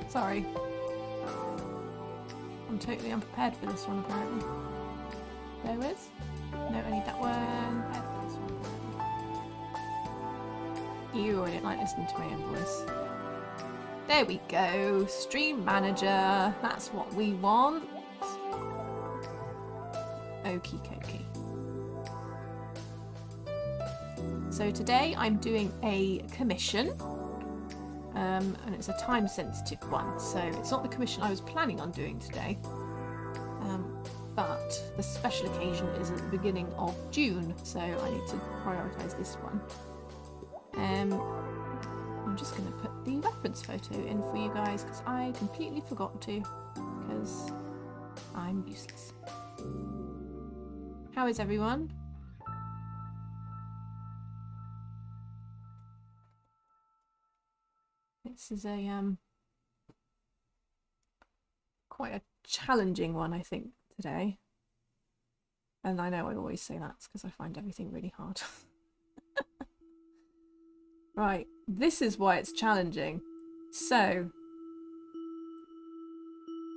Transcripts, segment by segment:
Sorry. I'm totally unprepared for this one, apparently. There is. No, I need that one. Prepared for this one. Ew, I don't like listening to my own voice. There we go. Stream manager. That's what we want. Okie dokie. So today I'm doing a commission. And it's a time sensitive one. So it's not the commission I was planning on doing today. But the special occasion is at the beginning of June. So I need to prioritise this one. I'm just going to put the reference photo in for you guys because I completely forgot to, because I'm useless. How is everyone? This is a quite a challenging one, I think, today. And I know I always say that because I find everything really hard. Right, this is why it's challenging. So,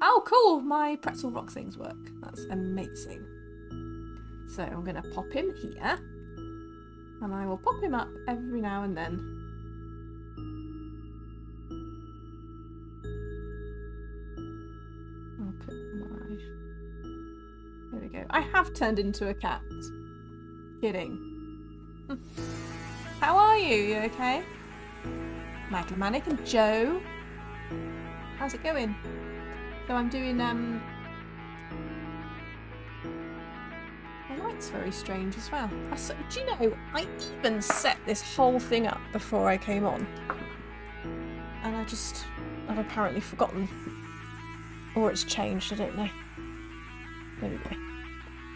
oh cool, my pretzel rock things work. That's amazing. So I'm going to pop him here, and I will pop him up every now and then. I'll put my... There we go. I have turned into a cat. Kidding. How are you? You okay? Maglamanic and Joe. How's it going? So I'm doing my light's very strange as well. Do you know, I even set this whole thing up before I came on. And I've apparently forgotten. Or it's changed, I don't know. There we go.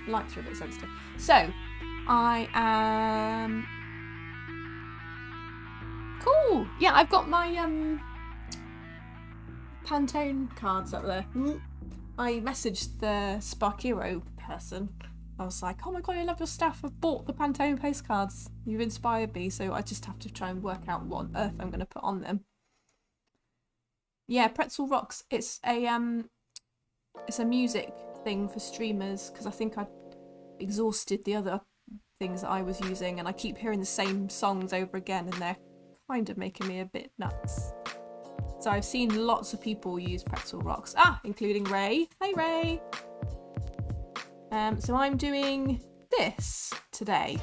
Lights are a bit sensitive. So, I am... Cool! Yeah, I've got my Pantone cards up there. I messaged the Sparkero person. I was like, oh my god, I love your stuff. I've bought the Pantone postcards. You've inspired me, so I just have to try and work out what on earth I'm going to put on them. Yeah, Pretzel Rocks. It's a music thing for streamers, because I think I exhausted the other things that I was using, and I keep hearing the same songs over again, and they're kind of making me a bit nuts. So I've seen lots of people use Pretzel Rocks, including Ray. Hey Ray! So I'm doing this today.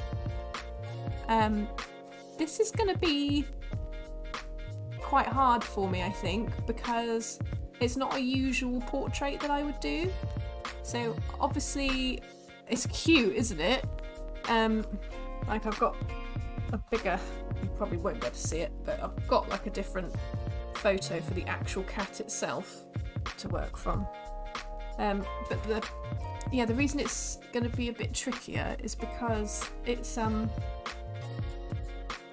This is going to be quite hard for me, I think, because it's not a usual portrait that I would do. So obviously it's cute, isn't it? Like I've got a bigger, you probably won't be able to see it, but I've got like a different photo for the actual cat itself to work from. But the reason it's going to be a bit trickier is because it's the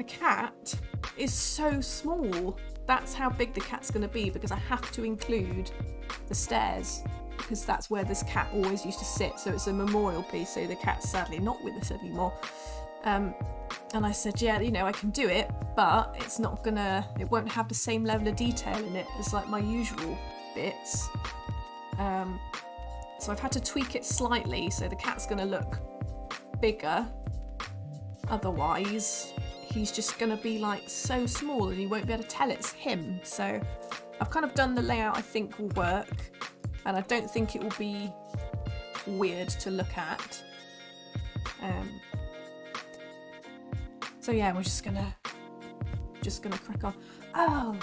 cat is so small. That's how big the cat's going to be, because I have to include the stairs, because that's where this cat always used to sit. So it's a memorial piece, so the cat's sadly not with us anymore. And I said, yeah, you know, I can do it, but it's not gonna, it won't have the same level of detail in it as like my usual bits. So I've had to tweak it slightly, so the cat's gonna look bigger. Otherwise, he's just gonna be like so small and you won't be able to tell it's him. So I've kind of done the layout I think will work, and I don't think it will be weird to look at. So yeah, we're just gonna crack on. Oh,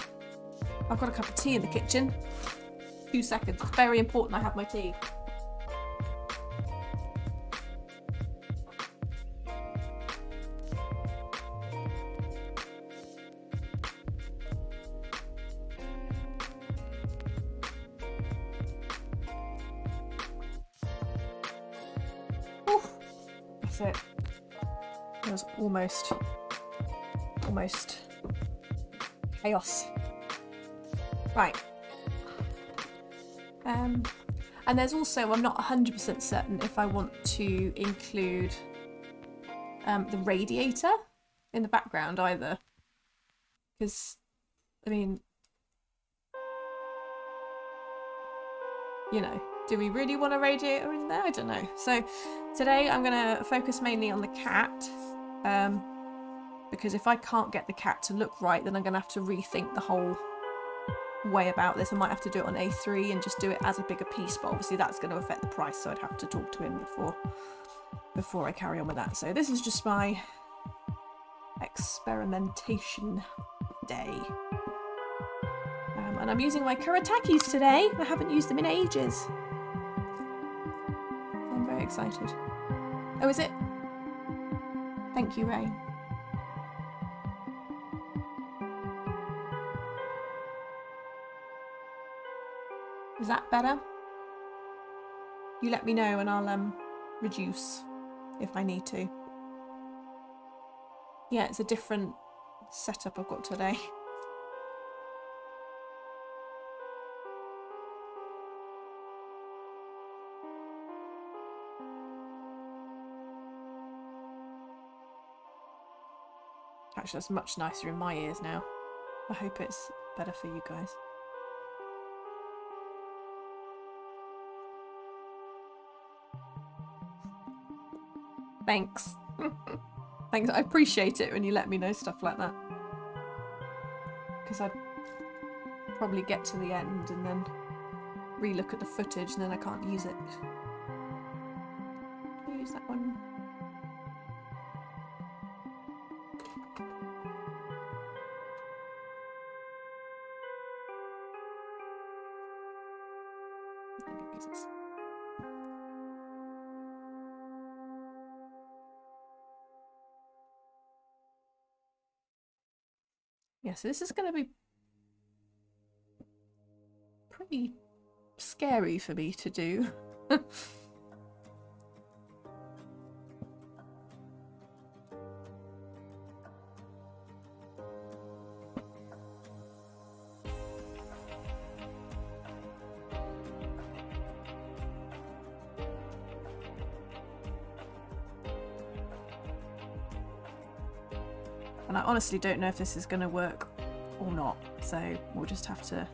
I've got a cup of tea in the kitchen. 2 seconds. It's very important I have my tea. Oof. That's it. It was almost chaos. Right. And there's also, I'm not 100% certain if I want to include the radiator in the background either. Because, I mean, you know, do we really want a radiator in there? I don't know. So today I'm going to focus mainly on the cat, because if I can't get the cat to look right, then I'm going to have to rethink the whole way about this. I might have to do it on A3 and just do it as a bigger piece, but obviously that's going to affect the price, so I'd have to talk to him before I carry on with that. So this is just my experimentation day. And I'm using my Kuretakes today. I haven't used them in ages. I'm very excited. Oh, is it? Thank you, Ray. Is that better? You let me know and I'll reduce if I need to. Yeah, it's a different setup I've got today. Actually, that's much nicer in my ears now. I hope it's better for you guys. Thanks. Thanks. I appreciate it when you let me know stuff like that. Because I'd probably get to the end and then re-look at the footage and then I can't use it. Can I use that one? Yeah, so this is going to be pretty scary for me to do. And I honestly don't know if this is going to work or not, so we'll just have to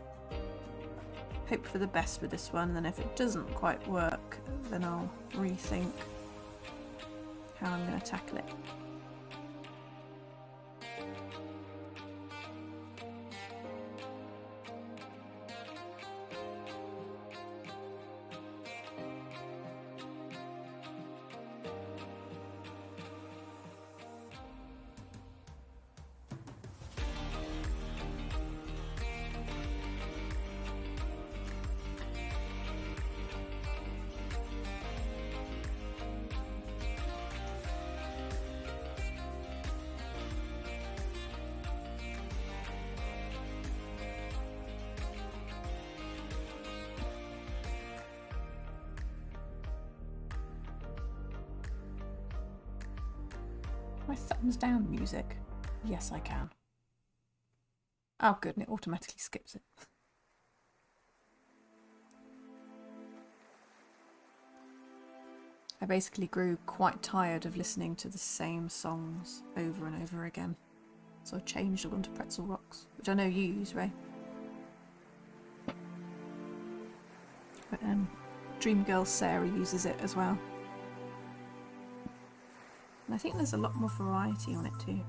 hope for the best with this one. Then if it doesn't quite work, then I'll rethink how I'm going to tackle it. My thumbs down music? Yes, I can. Oh, good, and it automatically skips it. I basically grew quite tired of listening to the same songs over and over again. So I changed them onto Pretzel Rocks, which I know you use, Ray. But Dream Girl Sarah uses it as well. And I think there's a lot more variety on it too.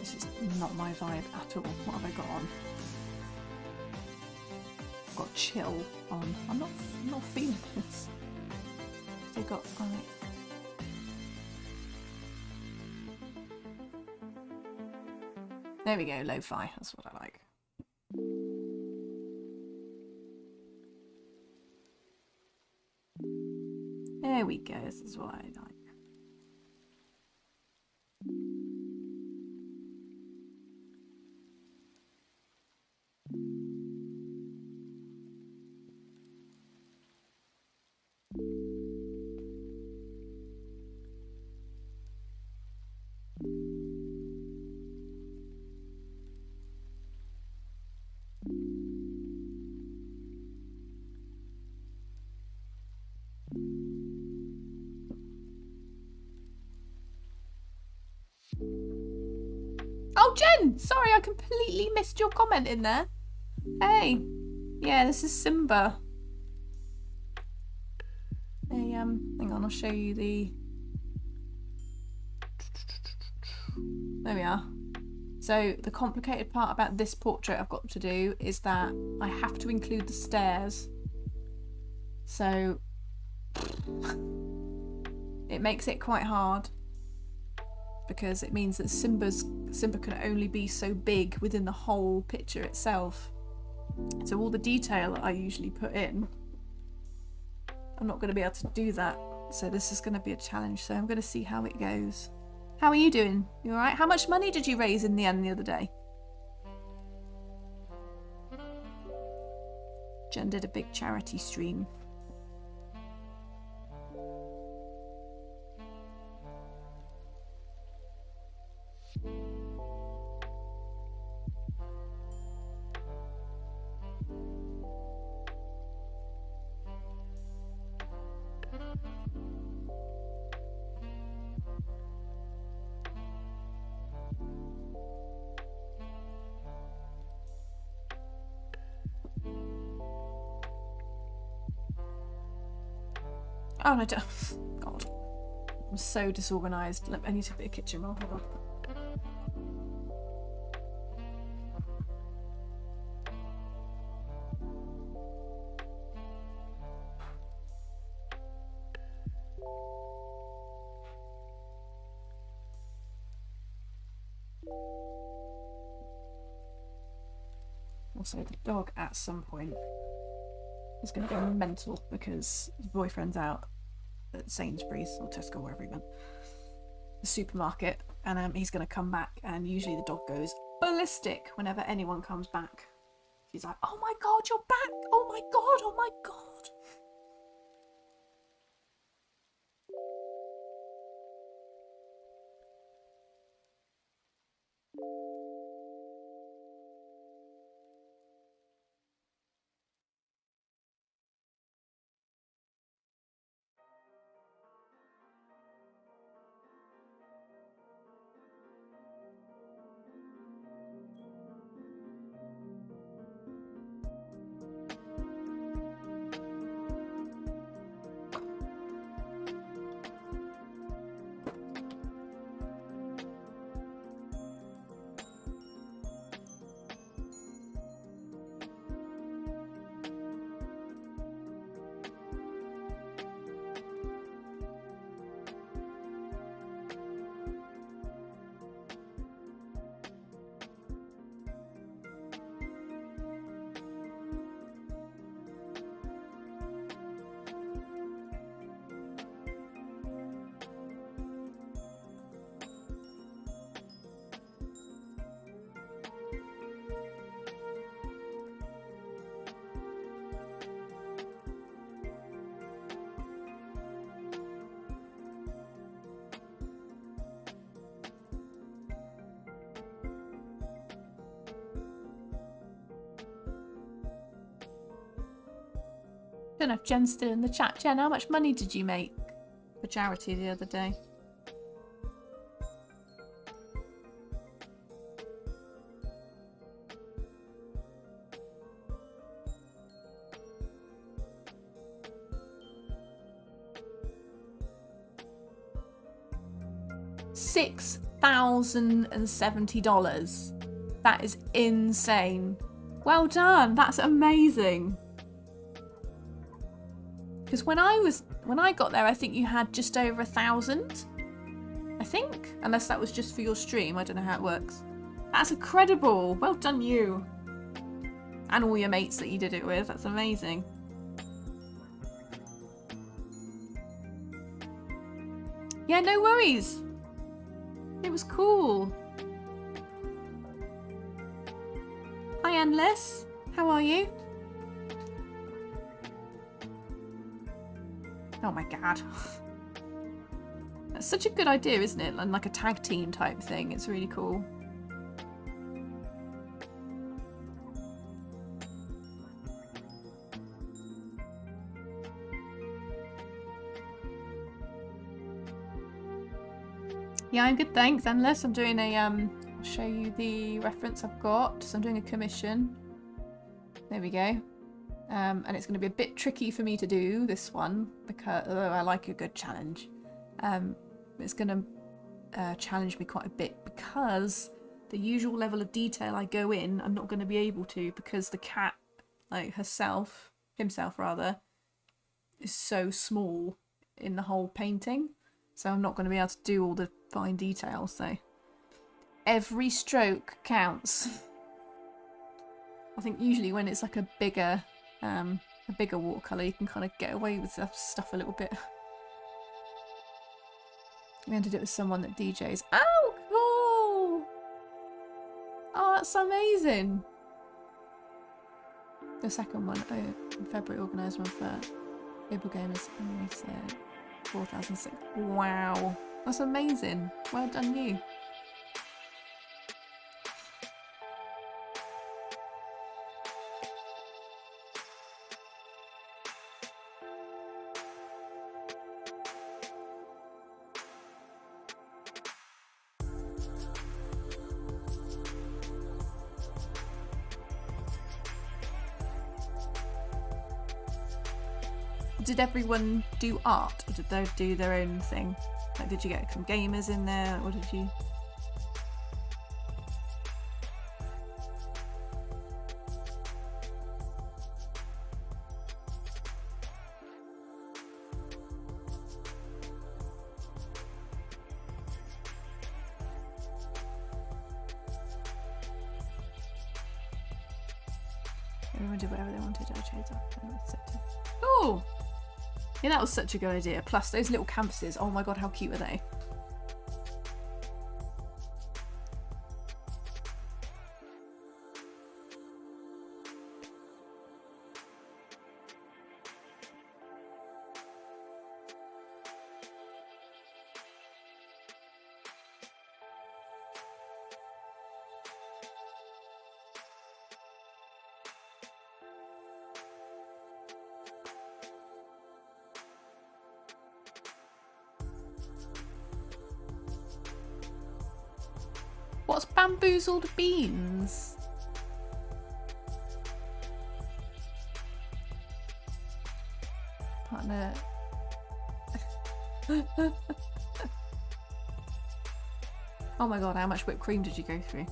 This is not my vibe at all. What have I got on? I've got chill on. I'm not feeling this. They got There we go, lo-fi. That's what I like. There we go. This is what I like. Oh, Jen! Sorry, I completely missed your comment in there. Hey. Yeah, this is Simba. Hey, hang on, I'll show you the... There we are. So, the complicated part about this portrait I've got to do is that I have to include the stairs. So... it makes it quite hard. Because it means that Simba can only be so big within the whole picture itself. So all the detail that I usually put in, I'm not going to be able to do that. So this is going to be a challenge. So I'm going to see how it goes. How are you doing? You alright? How much money did you raise in the end the other day? Jen did a big charity stream. Oh no, God. I'm so disorganised. I need to put a kitchen roll. Hold on. Also, the dog at some point is going to go mental because his boyfriend's out at Sainsbury's or Tesco, wherever he went, the supermarket, and he's going to come back, and usually the dog goes ballistic whenever anyone comes back. She's like, oh my God, you're back! Oh my God, oh my God! I don't know if Jen's still in the chat. Jen, how much money did you make for charity the other day? $6,070. That is insane. Well done. That's amazing. Because when I got there, I think you had just over 1,000. I think, unless that was just for your stream. I don't know how it works. That's incredible. Well done, you. And all your mates that you did it with. That's amazing. Yeah, no worries. It was cool. Hi, Endless. How are you? Oh my god. That's such a good idea, isn't it? Like a tag team type thing. It's really cool. Yeah, I'm good, thanks. Endless. I'm doing a I'll show you the reference I've got. So I'm doing a commission. There we go. And it's going to be a bit tricky for me to do this one because I like a good challenge. It's going to challenge me quite a bit because the usual level of detail I go in, I'm not going to be able to because the cat, like himself rather, is so small in the whole painting. So I'm not going to be able to do all the fine details. So every stroke counts. I think usually when it's like a bigger watercolour, you can kind of get away with stuff a little bit. We ended it with someone that DJs. Oh, cool! Oh, that's amazing. The second one, in February, organised one for Able Gamers, and they said 4,006. Wow, that's amazing. Well done, you. Did everyone do art, or did they do their own thing? Like, did you get some gamers in there, or did you? Everyone did whatever they wanted. I chose that. Oh! Yeah, that was such a good idea. Plus those little canvases. Oh my god, how cute are they? What's bamboozled beans? Partner. Oh my god, how much whipped cream did you go through?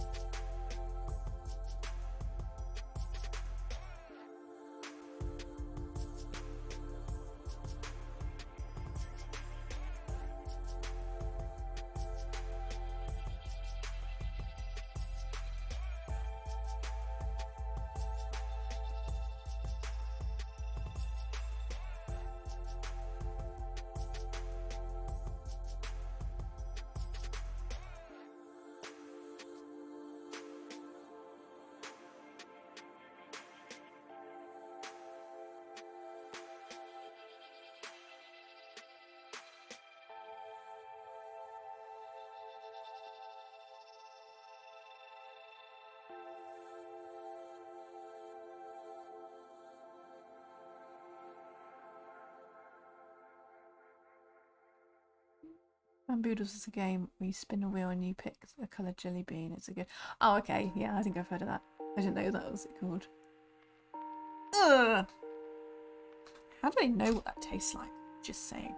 Bamboodles is a game where you spin a wheel and you pick a coloured jelly bean. It's a good. Oh, okay. Yeah, I think I've heard of that. I didn't know that was it called. Ugh! How do I know what that tastes like? Just saying.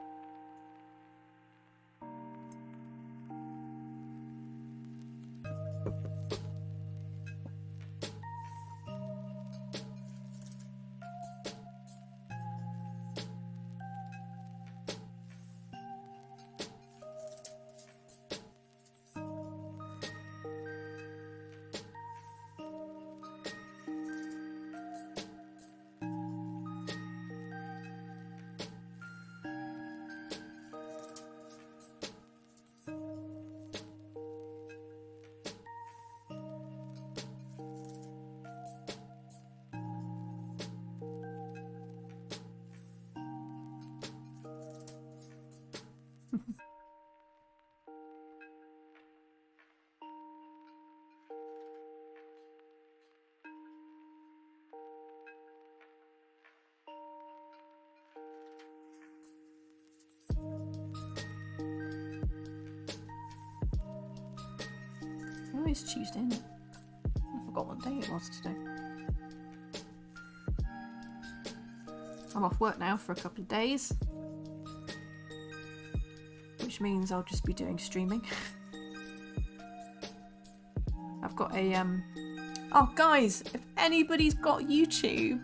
Oh, it's Tuesday, isn't it? I forgot what day it was today. I'm off work now for a couple of days, which means I'll just be doing streaming. I've got a oh guys, if anybody's got YouTube,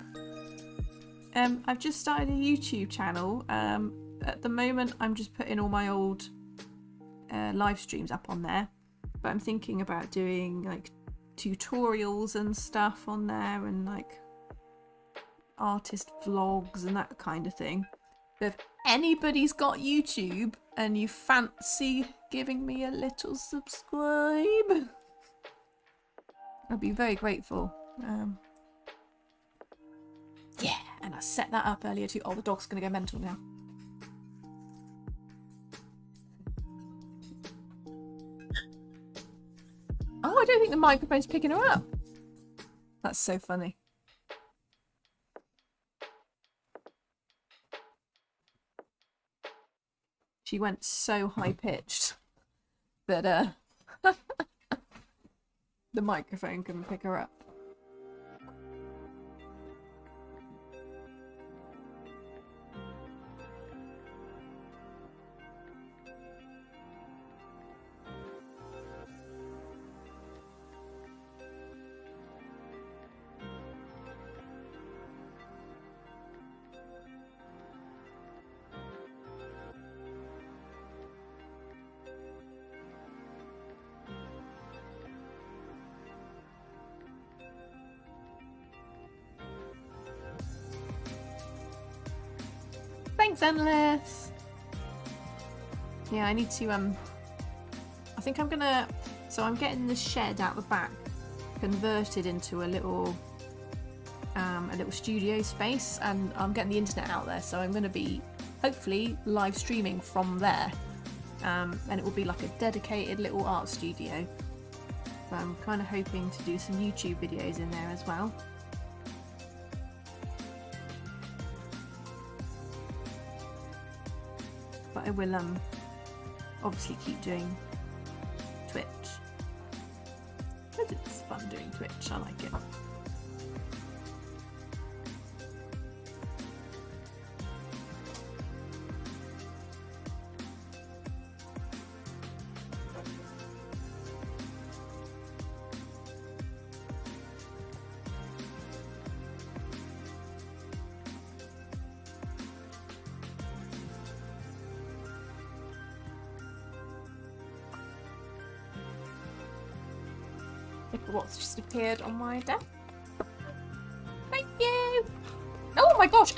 I've just started a YouTube channel. At the moment I'm just putting all my old live streams up on there, but I'm thinking about doing like tutorials and stuff on there, and like artist vlogs and that kind of thing. But if anybody's got YouTube and you fancy giving me a little subscribe, I'd be very grateful. Yeah, and I set that up earlier too. Oh, the dog's gonna go mental now. Oh, I don't think the microphone's picking her up. That's so funny. She went so high-pitched that the microphone couldn't pick her up. Thanks, Endless! Yeah, I need to, I think I'm gonna... So I'm getting the shed out the back converted into a little studio space, and I'm getting the internet out there, so I'm gonna be, hopefully, live streaming from there. And it will be like a dedicated little art studio. So I'm kind of hoping to do some YouTube videos in there as well. But I will obviously keep doing Twitch, because it's fun doing Twitch. I like it. Look at what's just appeared on my desk. Thank you! Oh my gosh!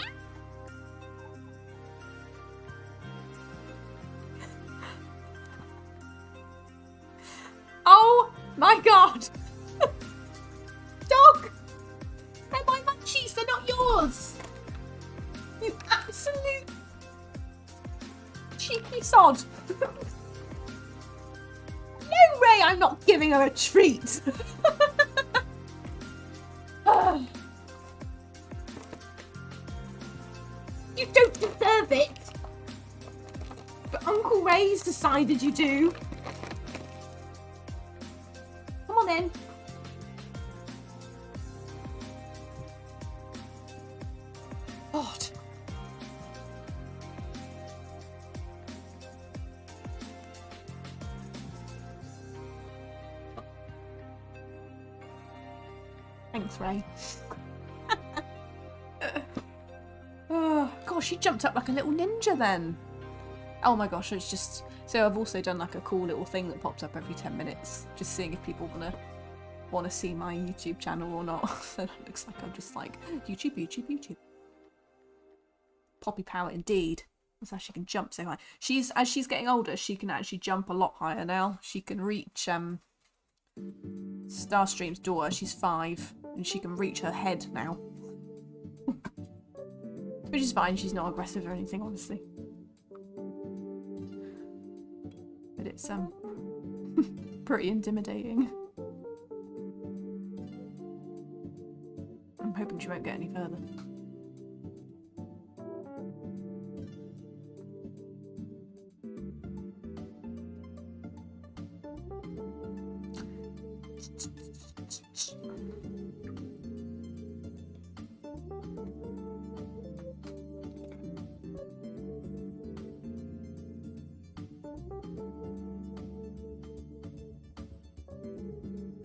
Oh my god! Dog! They're my munchies, they're not yours! You absolute cheeky sod! No way I'm not giving her a treat! You don't deserve it! But Uncle Ray's decided you do. Come on then. God. Thanks, Ray. Oh, gosh, she jumped up like a little ninja then. Oh my gosh, it's just... So I've also done like a cool little thing that pops up every 10 minutes. Just seeing if people wanna see my YouTube channel or not. So it looks like I'm just like, YouTube, YouTube, YouTube. Poppy power indeed. That's how she can jump so high. As she's getting older, she can actually jump a lot higher now. She can reach Starstream's daughter, she's 5, and she can reach her head now. Which is fine, she's not aggressive or anything, honestly. but it's pretty intimidating. I'm hoping she won't get any further.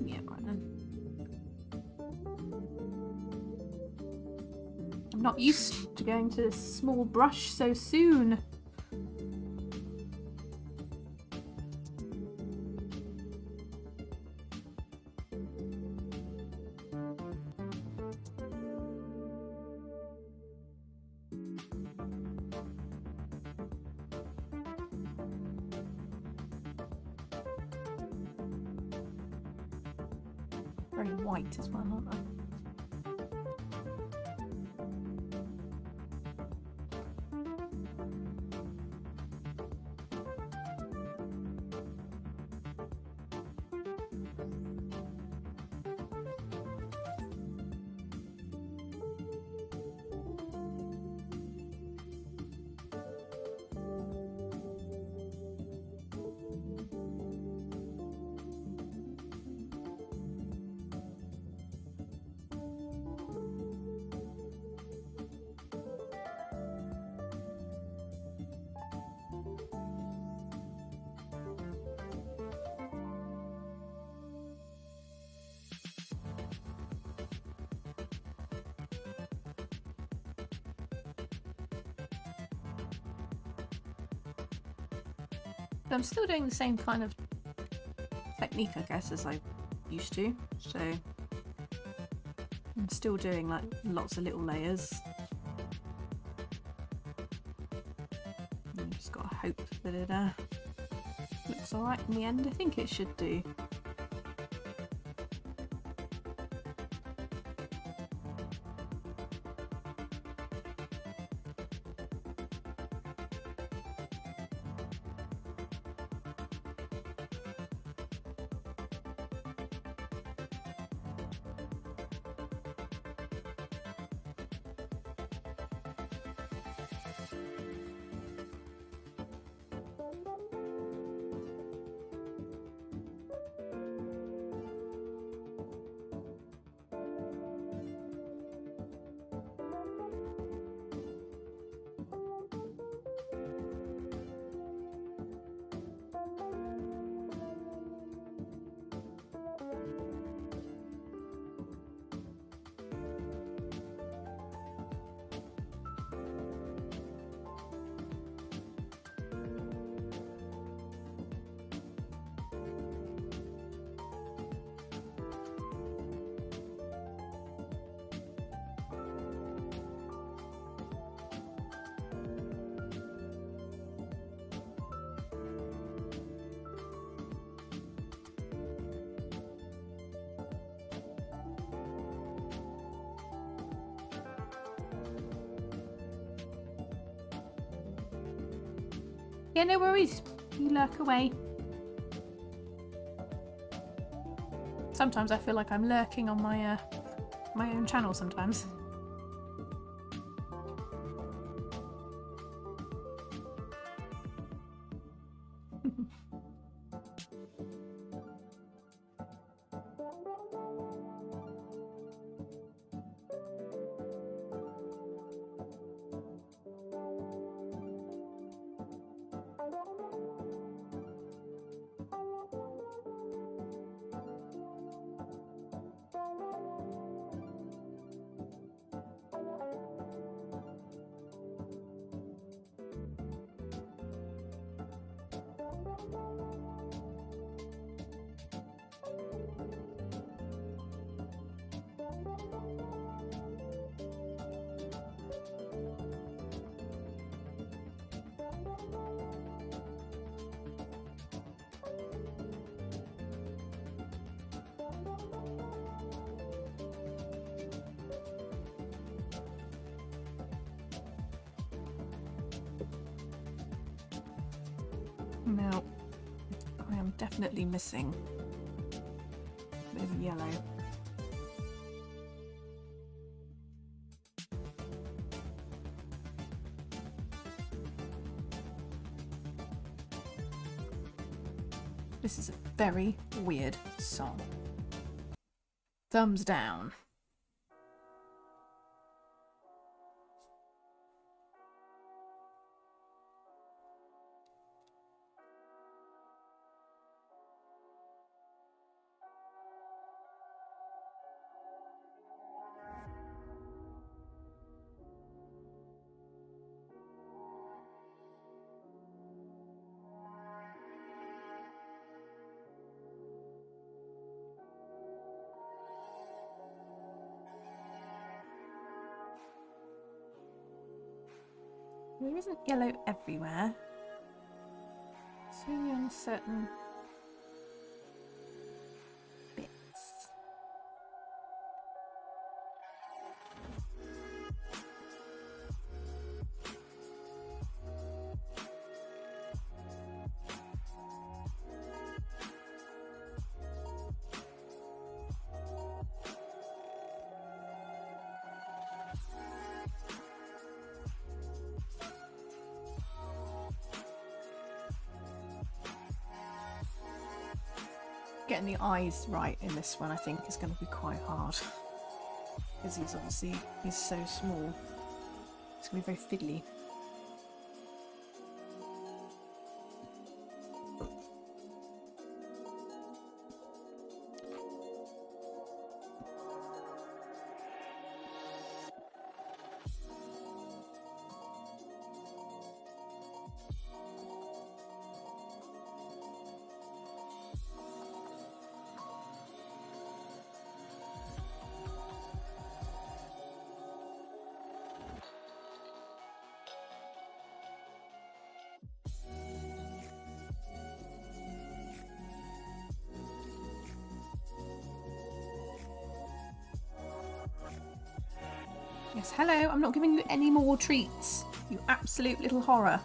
Yeah, right then. I'm not used to going to this small brush so soon. Very white as well, aren't they? But I'm still doing the same kind of technique, I guess, as I used to. So I'm still doing like lots of little layers. And just gotta hope that it looks alright in the end. I think it should do. Yeah, no worries. You lurk away. Sometimes I feel like I'm lurking on my my own channel sometimes. Now, definitely missing a bit of yellow. This is a very weird song. Thumbs down. There isn't yellow everywhere. It's only on certain bits. Getting the eyes right in this one, I think, is going to be quite hard. Because he's so small. It's going to be very fiddly. Yes, hello, I'm not giving you any more treats, you absolute little horror.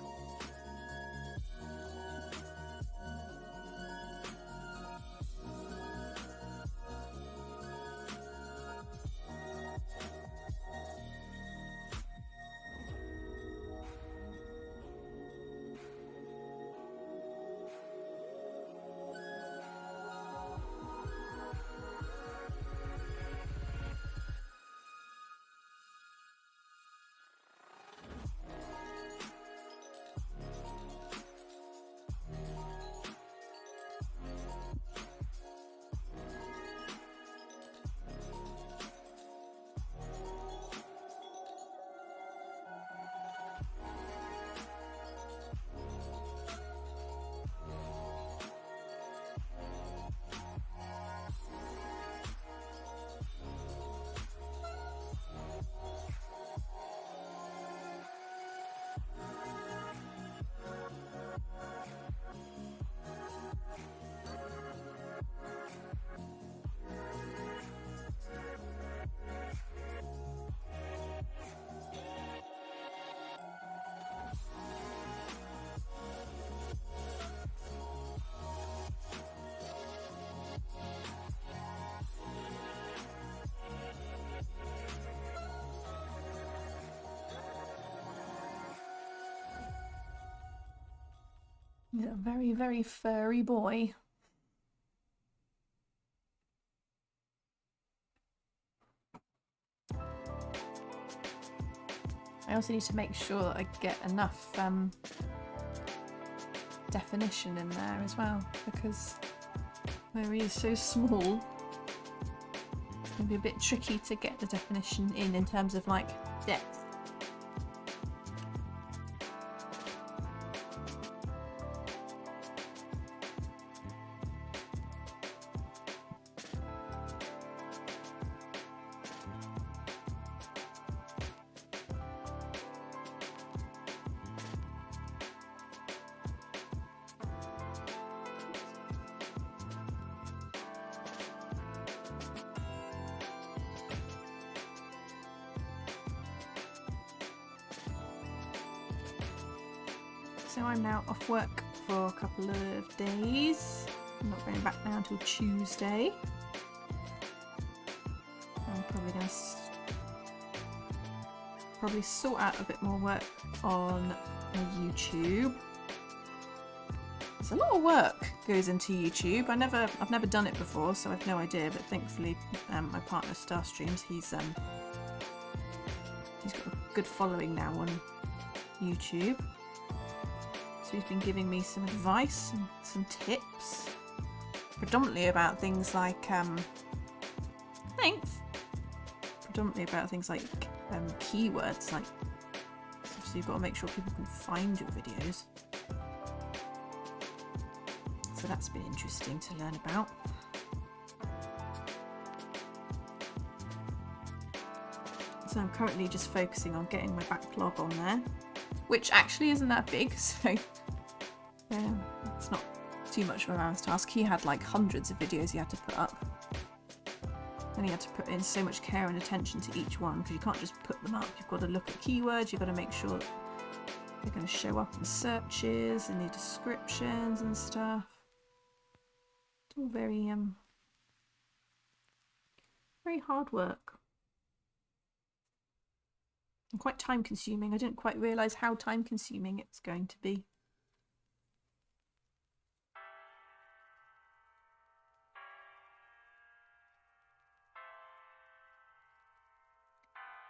He's a very, very furry boy. I also need to make sure that I get enough definition in there as well, because where he is so small, it can be a bit tricky to get the definition in terms of like depth. So I'm now off work for a couple of days. I'm not going back now until Tuesday. I'm probably going to probably sort out a bit more work on my YouTube. There's a lot of work goes into YouTube. I've never done it before, so I've no idea. But thankfully, my partner Starstreams, he's got a good following now on YouTube. So he's been giving me some advice and some tips, predominantly about things like keywords. Like, so you've got to make sure people can find your videos. So that's been interesting to learn about. So I'm currently just focusing on getting my backlog on there, which actually isn't that big, so it's not too much of a man's task. He had like hundreds of videos he had to put up, and he had to put in so much care and attention to each one, because you can't just put them up. You've got to look at keywords, you've got to make sure they're going to show up in searches and the descriptions and stuff. It's all very very hard work and quite time consuming. I didn't quite realise how time consuming it's going to be.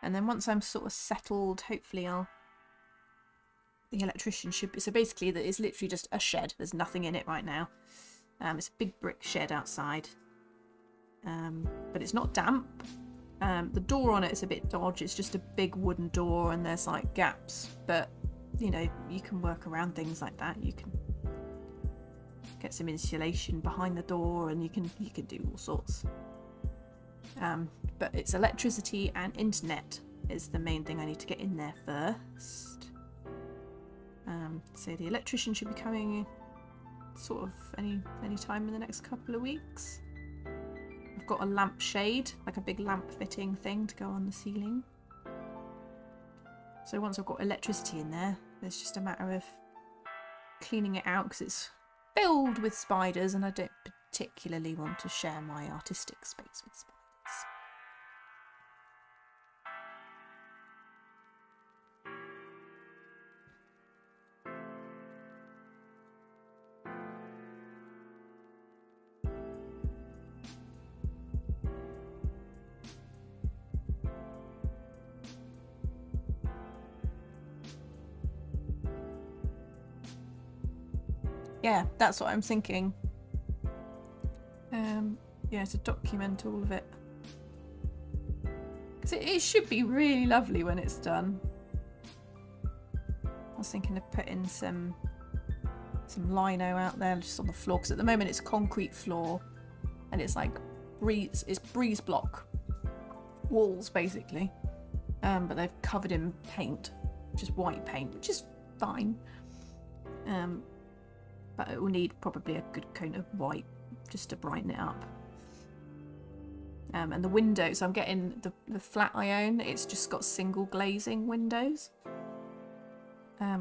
And then once I'm sort of settled, hopefully the electrician should be, so basically that is literally just a shed. There's nothing in it right now. It's a big brick shed outside, but it's not damp. The door on it is a bit dodgy. It's just a big wooden door and there's like gaps, but you know, you can work around things like that. You can get some insulation behind the door and you can do all sorts. But it's electricity and internet is the main thing I need to get in there first. So the electrician should be coming sort of any time in the next couple of weeks. I've got a lamp shade, like a big lamp fitting thing to go on the ceiling. So once I've got electricity in there, it's just a matter of cleaning it out, because it's filled with spiders and I don't particularly want to share my artistic space with spiders. Yeah, that's what I'm thinking. Yeah, to document all of it. Because it should be really lovely when it's done. I was thinking of putting some lino out there just on the floor, because at the moment it's concrete floor and it's like breeze block walls basically. But they've covered in paint, just white paint, which is fine. But it will need probably a good coat of white just to brighten it up. And the windows, I'm getting the flat I own, it's just got single glazing windows.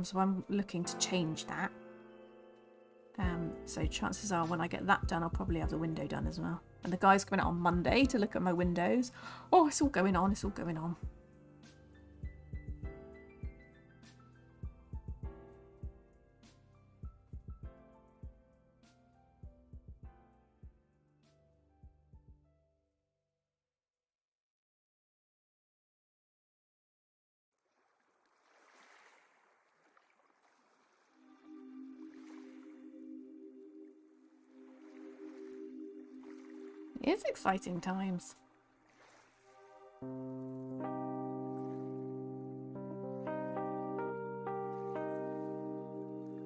So I'm looking to change that. So chances are when I get that done, I'll probably have the window done as well. And the guy's coming out on Monday to look at my windows. Oh, it's all going on, it's all going on. It is exciting times.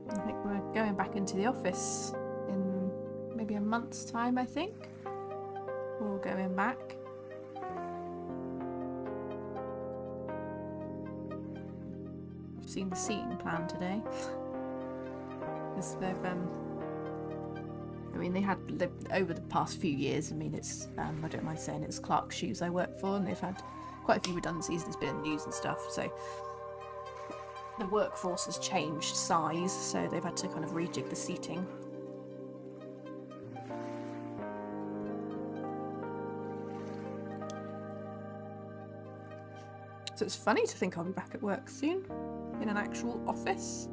I think we're going back into the office in maybe a month's time, I think. We're all going back. I've seen the seating plan today. Because they've I mean, they had over the past few years. I mean, it's I don't mind saying it's Clark's Shoes I work for, and they've had quite a few redundancies. There's been in the news and stuff, so the workforce has changed size, so they've had to kind of rejig the seating. So it's funny to think I'll be back at work soon, in an actual office.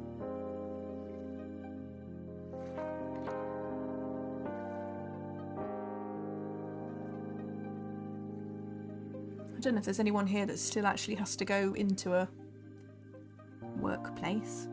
I don't know if there's anyone here that still actually has to go into a workplace.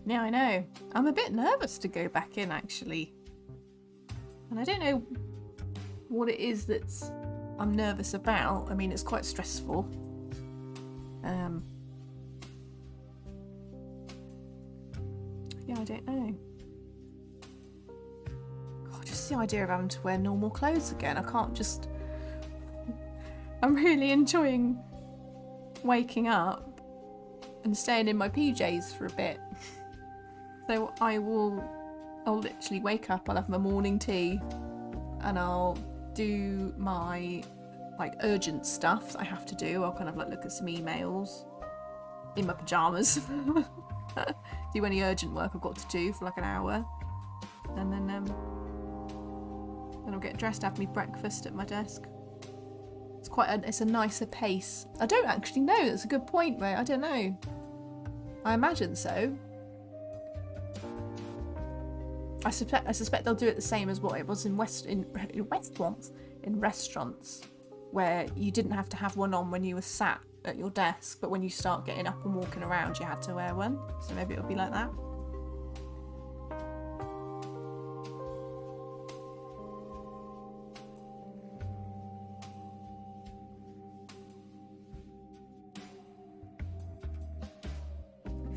Yeah, I know. I'm a bit nervous to go back in, actually. And I don't know what it is that's I'm nervous about. I mean, it's quite stressful. Yeah, I don't know. God, just the idea of having to wear normal clothes again. I can't just... I'm really enjoying waking up and staying in my PJs for a bit. So I'll literally wake up, I'll have my morning tea, and I'll do my like urgent stuff that I have to do. I'll kind of like look at some emails in my pajamas, do any urgent work I've got to do for like an hour, and then I'll get dressed, have me breakfast at my desk. It's a nicer pace. I don't actually know. That's a good point, Ray. I don't know. I imagine so. I suspect they'll do it the same as what it was in restaurants, where you didn't have to have one on when you were sat at your desk, but when you start getting up and walking around, you had to wear one. So maybe it'll be like that.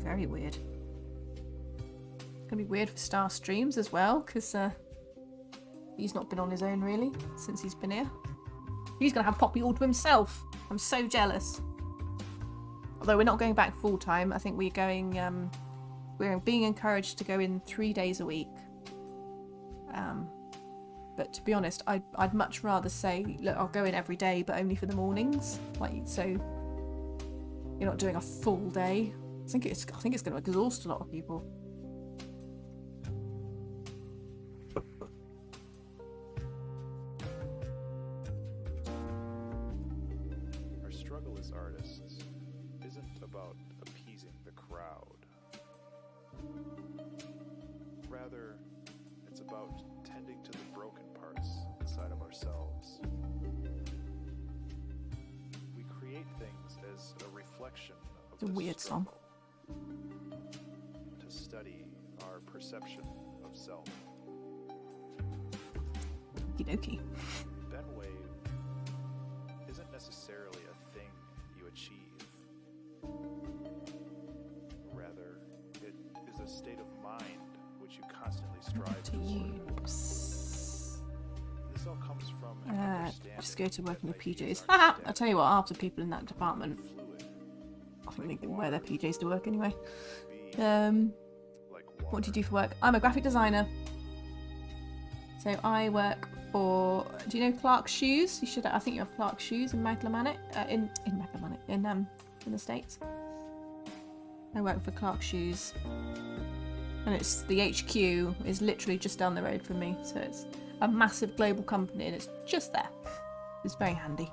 Very weird. Gonna be weird for Star Streams as well, because he's not been on his own really since he's been here. He's gonna have Poppy all to himself. I'm so jealous. Although we're not going back full time, I think we're going. We're being encouraged to go in 3 days a week. But to be honest, I'd much rather say, look, I'll go in every day, but only for the mornings. Like, so you're not doing a full day. I think it's going to exhaust a lot of people. Our struggle as artists isn't about appeasing the crowd. Rather, it's about tending to the broken parts inside of ourselves. We create things as a reflection of It's a weird song. To study our perception of self. Okie Benwave isn't necessarily a thing you achieve. Rather, it is a state of mind which you constantly strive to toward. use. This all comes from an understanding Just go to work in the that PJs. ideas Haha! aren't I tell you what, half the people in that static, department, fluid, I think they can wear their PJs to work anyway. be like What do you water. do for work? I'm a graphic designer. So I work for. Do you know Clark's Shoes? You should. I think you have Clark's Shoes in Magdalene, in the States. I work for Clark's Shoes, and it's the HQ is literally just down the road from me. So it's a massive global company, and it's just there. It's very handy.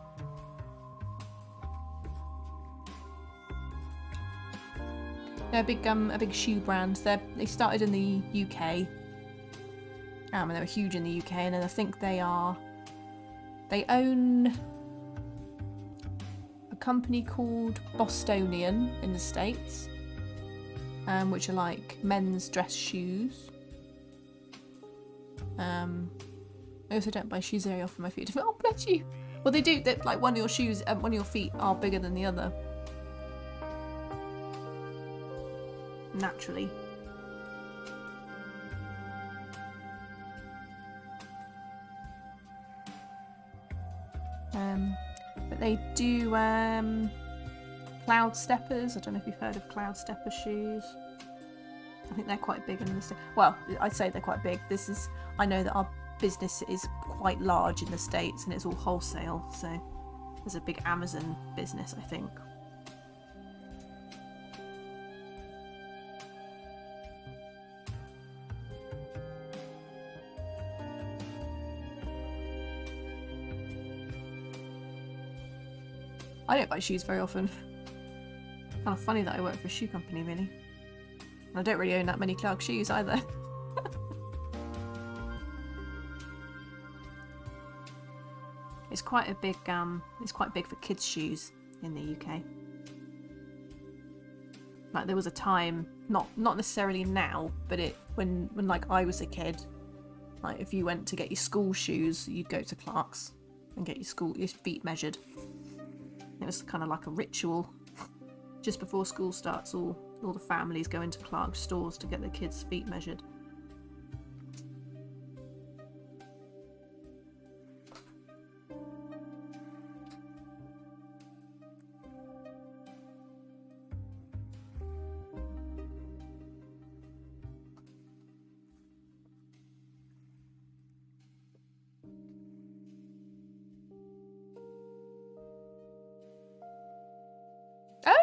They're a big shoe brand. They started in the UK. And they were huge in the UK, and then I think they own a company called Bostonian in the States, which are like men's dress shoes. I also don't buy shoes very often. My feet are, oh bless you. Well, they do. Like one of your shoes, one of your feet are bigger than the other. Naturally. But they do cloud steppers. I don't know if you've heard of cloud stepper shoes. I think they're quite big in the States. Well, I'd say they're quite big. I know that our business is quite large in the States and it's all wholesale, so there's a big Amazon business, I think. I don't buy shoes very often. Kind of funny that I work for a shoe company, really. And I don't really own that many Clark shoes either. It's quite a big, it's quite big for kids' shoes in the UK. Like there was a time, not necessarily now, but when like I was a kid, like if you went to get your school shoes, you'd go to Clark's and get your feet measured. It was kind of like a ritual. Just before school starts, all the families go into Clark's stores to get their kids' feet measured.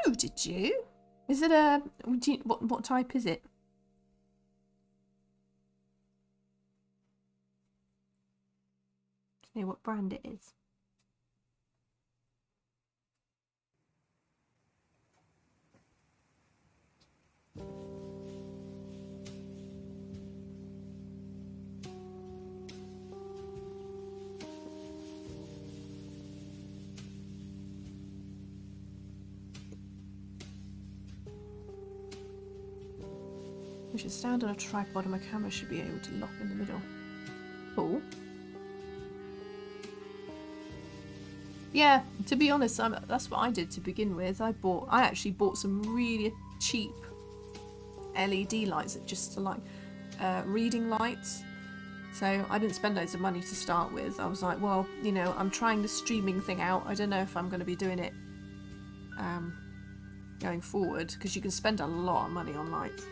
Oh, did you? Is it what type is it? Do you know what brand it is? We should stand on a tripod and my camera should be able to lock in the middle. Cool. Yeah, to be honest, that's what I did to begin with. I actually bought some really cheap LED lights that just like reading lights. So I didn't spend loads of money to start with. I was like, well, you know, I'm trying the streaming thing out. I don't know if I'm going to be doing it going forward, because you can spend a lot of money on lights.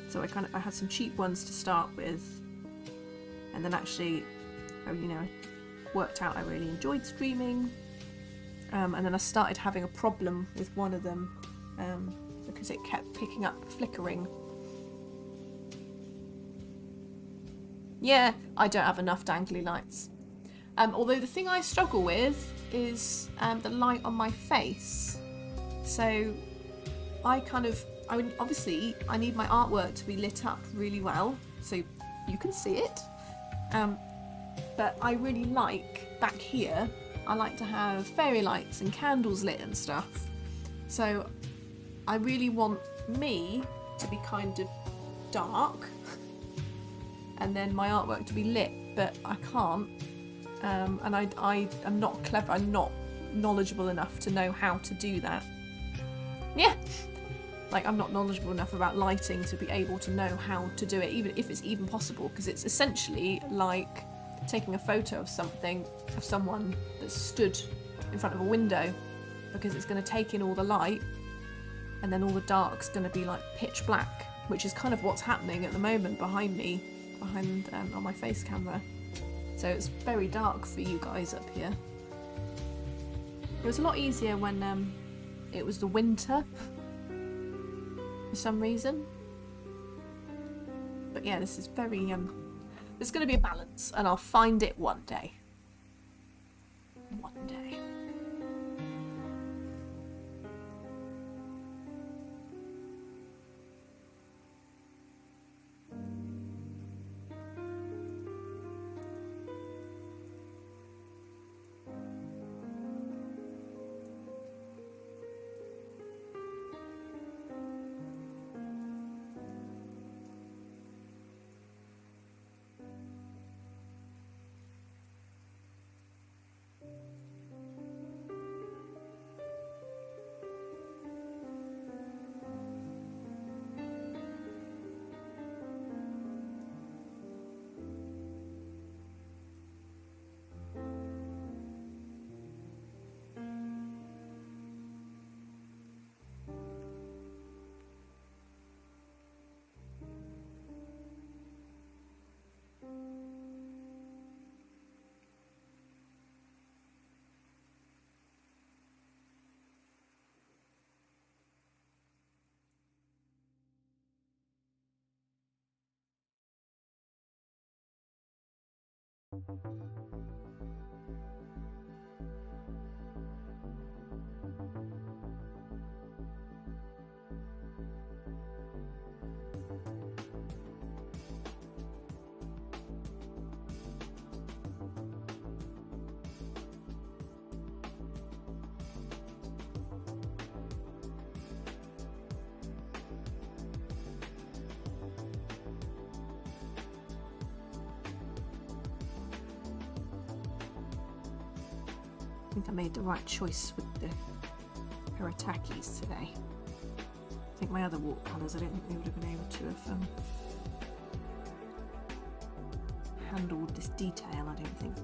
So I had some cheap ones to start with, and then actually, you know, worked out I really enjoyed streaming, and then I started having a problem with one of them because it kept picking up flickering. Yeah, I don't have enough dangly lights. Although the thing I struggle with is the light on my face. So obviously I need my artwork to be lit up really well so you can see it. But I really like back here, I like to have fairy lights and candles lit and stuff. So I really want me to be kind of dark and then my artwork to be lit, but I can't. And I am not clever, I'm not knowledgeable enough to know how to do that. Yeah. Like, I'm not knowledgeable enough about lighting to be able to know how to do it, even if it's even possible, because it's essentially like taking a photo of someone that's stood in front of a window, because it's going to take in all the light and then all the dark's going to be like pitch black, which is kind of what's happening at the moment behind me, on my face camera. So it's very dark for you guys up here. It was a lot easier when it was the winter for some reason. But yeah, this is very there's going to be a balance, and I'll find it one day. One day. think I made the right choice with the Kuretakes today. I think my other watercolours, I don't think they would have been able to have handled this detail, I don't think.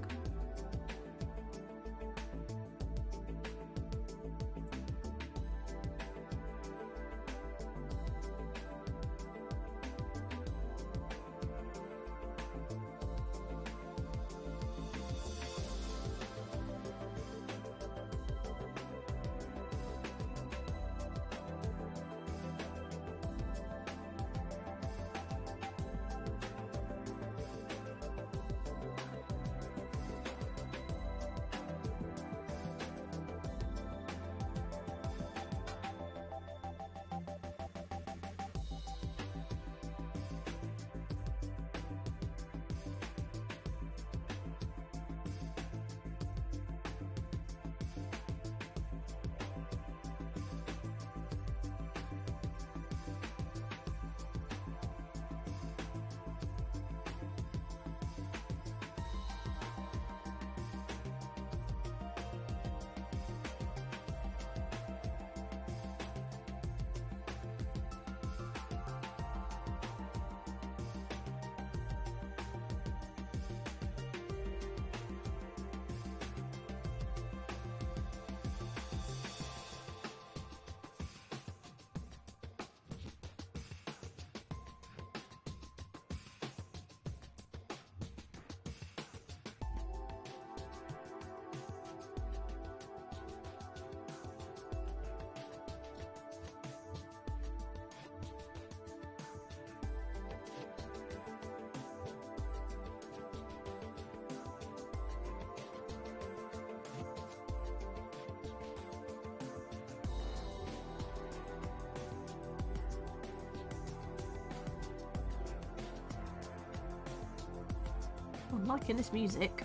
I'm liking this music.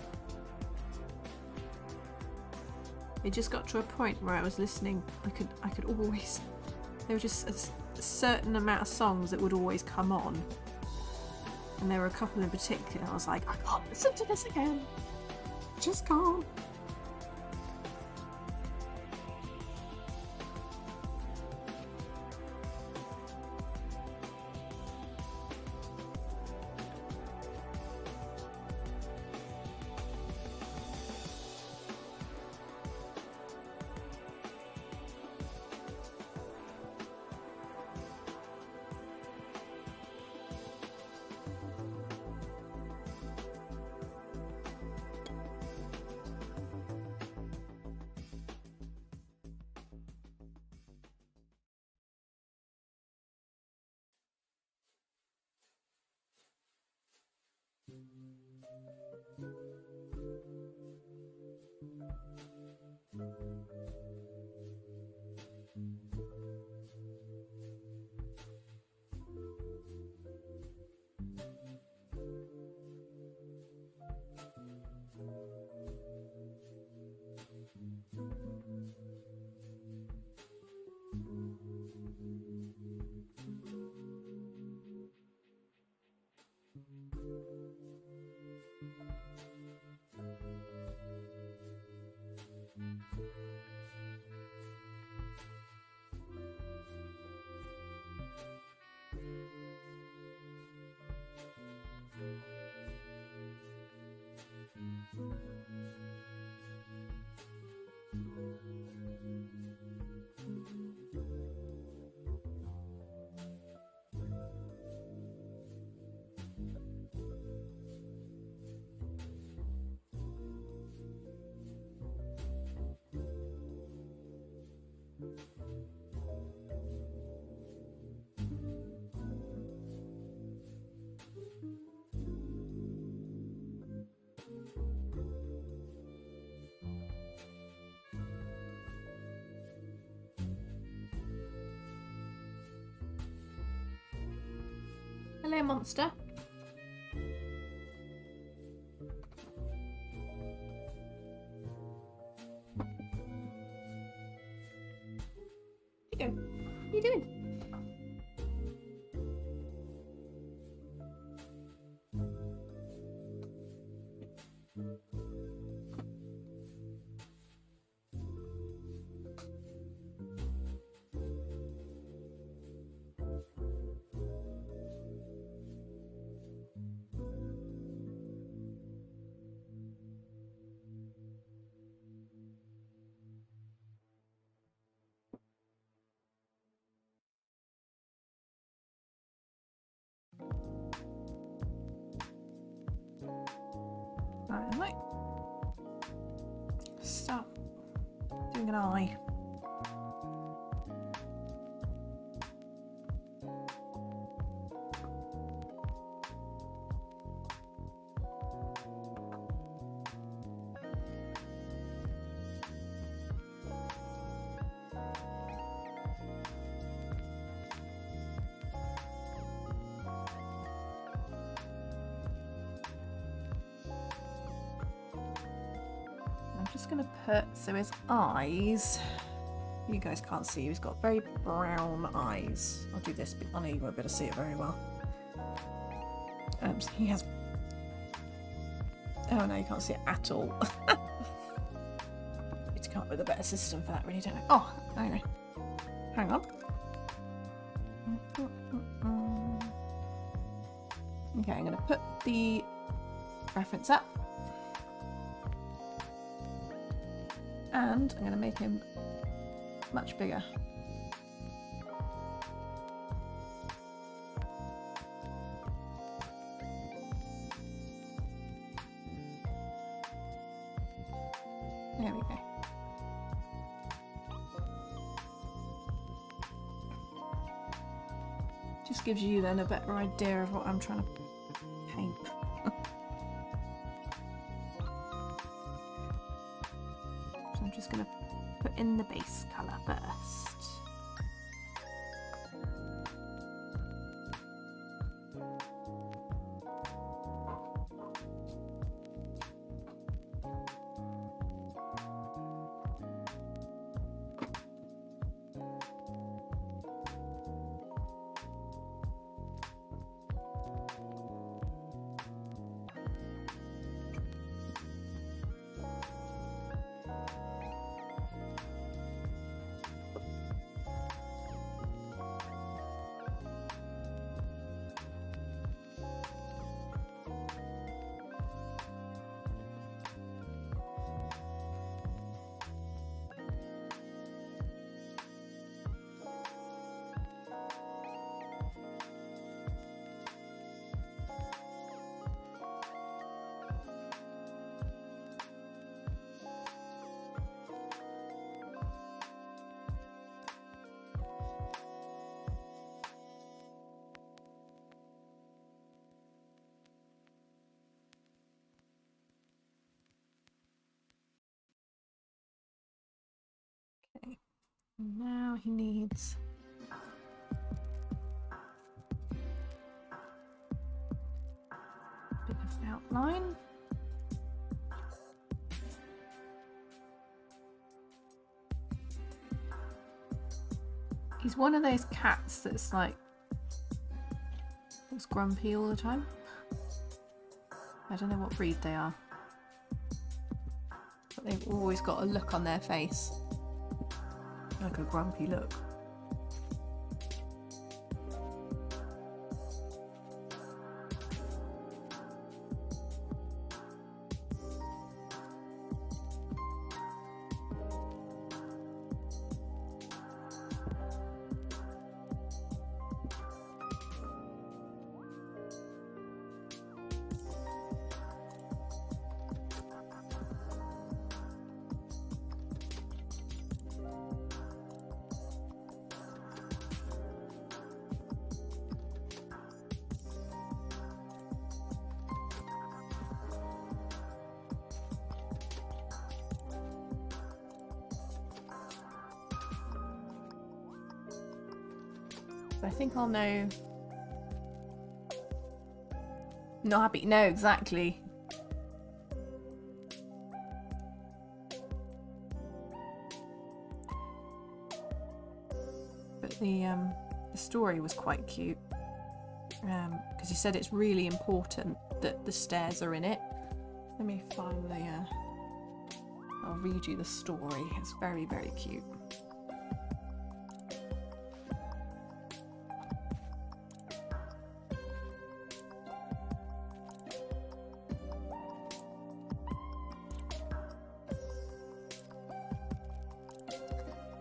It just got to a point where I was listening, I could always, there were just a certain amount of songs that would always come on. And there were a couple in particular, I was like, I can't listen to this again. Just can't. Hello, monster. Here you go. What are you doing? Right. Stop doing an eye. Gonna put, so his eyes, you guys can't see, he's got very brown eyes. I'll do this, but I know you won't be able to see it very well. So he has, oh no, you can't see it at all. Need to come up with a better system for that, really, don't I? Oh, anyway, hang on. Okay, I'm gonna put the reference up. And I'm going to make him much bigger. There we go. Just gives you then a better idea of what I'm trying to paint. I'm just going to put in the base colour first. Okay, now he needs a bit of outline. He's one of those cats that's like, looks grumpy all the time. I don't know what breed they are, but they've always got a look on their face. Like a grumpy look. I think I'll know. Not happy. No, exactly. But the story was quite cute. Because he said it's really important that the stairs are in it. Let me find the. I'll read you the story. It's very, very cute.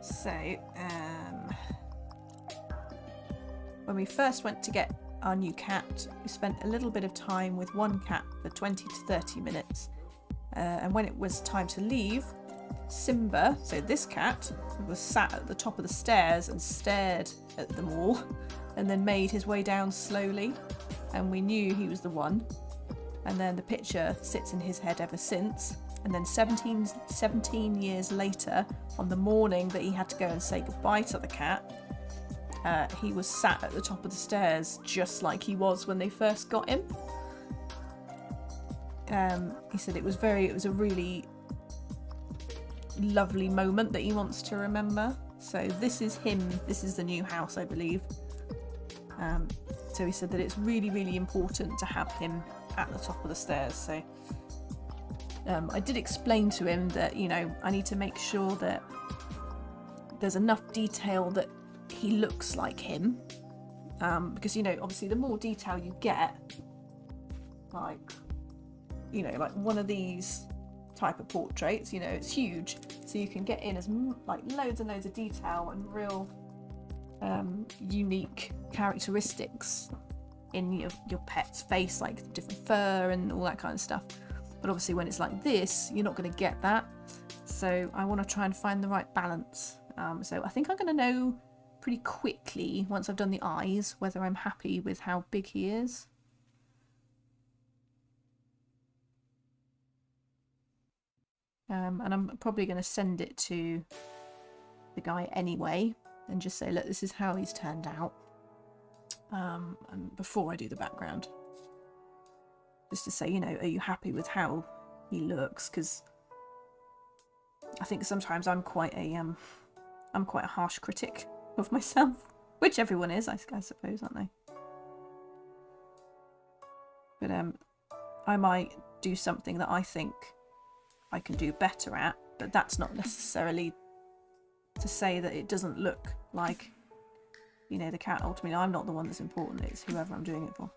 So, when we first went to get our new cat, we spent a little bit of time with one cat for 20 to 30 minutes, And when it was time to leave, Simba, so this cat, was sat at the top of the stairs and stared at them all, and then made his way down slowly, and we knew he was the one. And then the picture sits in his head ever since. And then 17 years later, on the morning that he had to go and say goodbye to the cat, he was sat at the top of the stairs just like he was when they first got him. He said it was a really lovely moment that he wants to remember. So this is him, this is the new house, I believe. So he said that it's really, really important to have him at the top of the stairs. So I did explain to him that, you know, I need to make sure that there's enough detail that he looks like him. Because, you know, obviously the more detail you get, like, you know, like one of these type of portraits, you know, it's huge. So you can get in as like loads and loads of detail and real unique characteristics in your pet's face, like different fur and all that kind of stuff. But obviously when it's like this, you're not going to get that. So I want to try and find the right balance. So I think I'm going to know pretty quickly, once I've done the eyes, whether I'm happy with how big he is. And I'm probably going to send it to the guy anyway and just say, look, this is how he's turned out. And before I do the background, just to say, you know, are you happy with how he looks? Because I think sometimes I'm quite a harsh critic of myself, which everyone is, I suppose, aren't they? But I might do something that I think I can do better at, but that's not necessarily to say that it doesn't look like, you know, the cat. Ultimately, I'm not the one that's important, it's whoever I'm doing it for.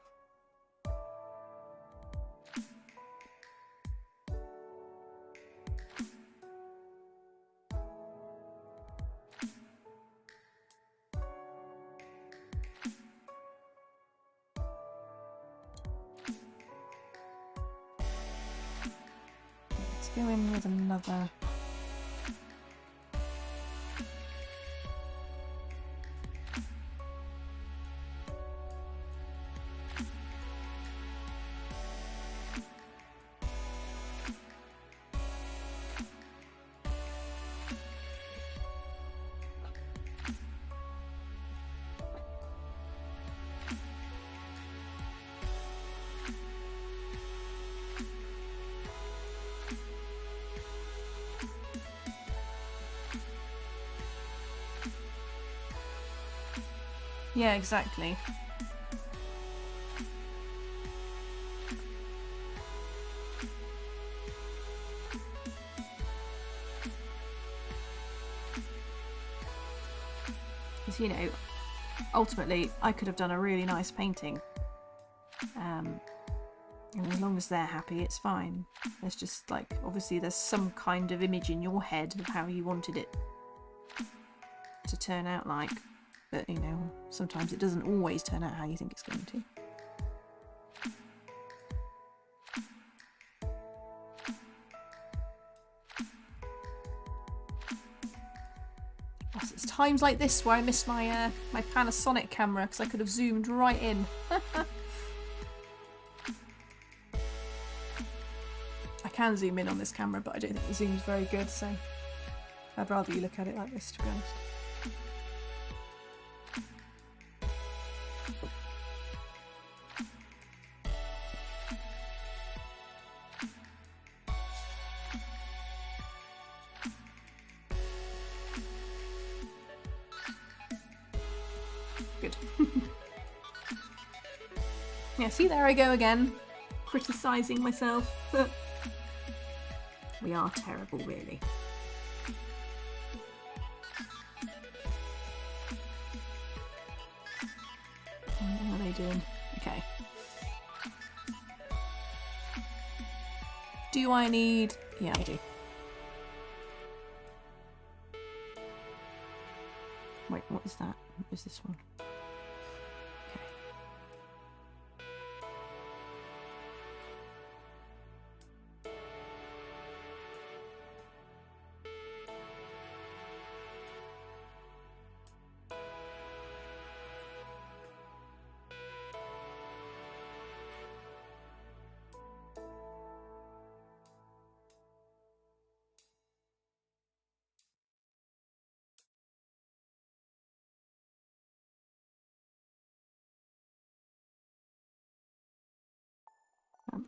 Let's go in with another. Yeah, exactly. Because, you know, ultimately I could have done a really nice painting. And as long as they're happy, it's fine. There's just, like, obviously there's some kind of image in your head of how you wanted it to turn out like. But, you know, sometimes it doesn't always turn out how you think it's going to. It's times like this where I miss my my Panasonic camera, because I could have zoomed right in. I can zoom in on this camera, but I don't think the zoom's very good, so I'd rather you look at it like this, to be honest. Good. Yeah, see, there I go again, criticising myself. We are terrible, really. What are they doing? Okay. Do I need... Yeah, I do. Wait, what is that? What is this one?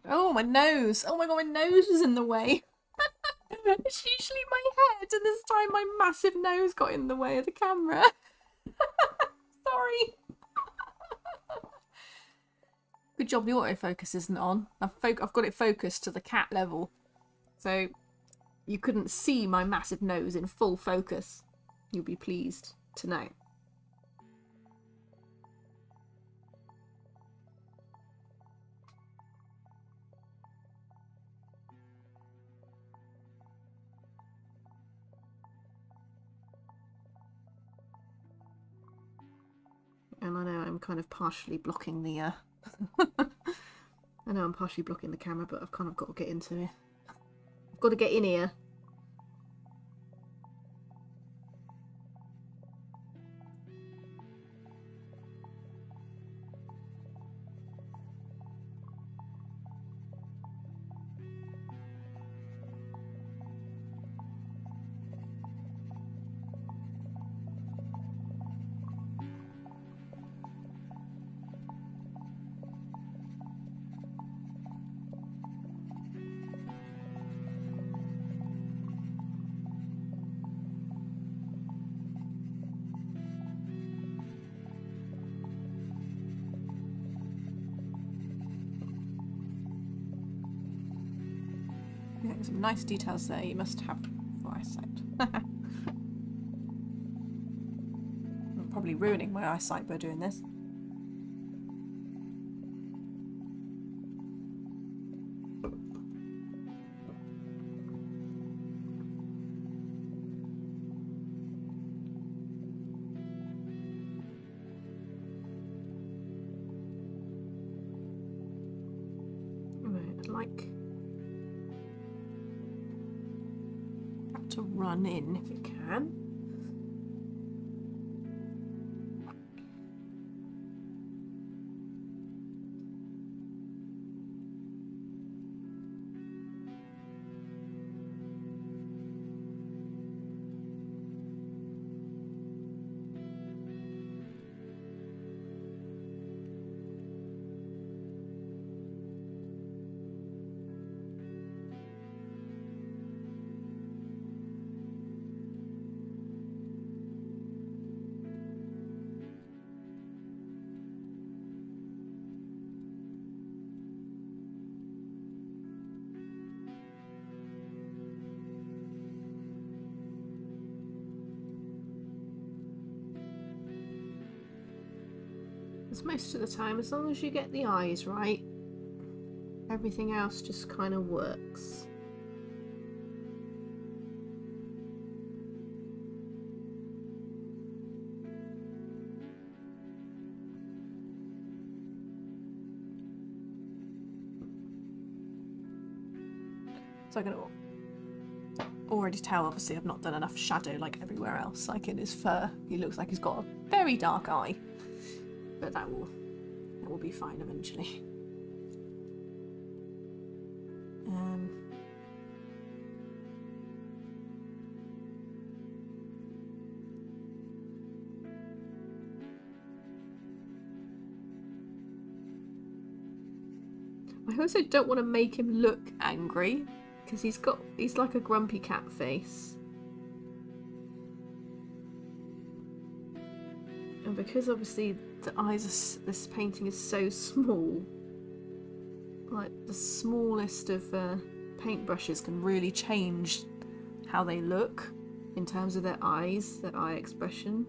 Oh, my nose. Oh my god, my nose was in the way. It's usually my head, and this time my massive nose got in the way of the camera. Sorry. Good job the autofocus isn't on. I've got it focused to the cat level. So you couldn't see my massive nose in full focus. You'll be pleased to know. And I know I'm kind of partially blocking the I know I'm partially blocking the camera, but I've kind of got to get into it. I've got to get in here. Yeah, some nice details there. You must have for eyesight. I'm probably ruining my eyesight by doing this. Right, like to run in if it can. Most of the time, as long as you get the eyes right, everything else just kind of works. So I can already tell, obviously, I've not done enough shadow like everywhere else. Like in his fur, he looks like he's got a very dark eye. But that will be fine eventually. I also don't want to make him look angry because he's like a grumpy cat face. And because obviously the eyes of this painting is so small, like the smallest of paintbrushes can really change how they look in terms of their eyes, their eye expression.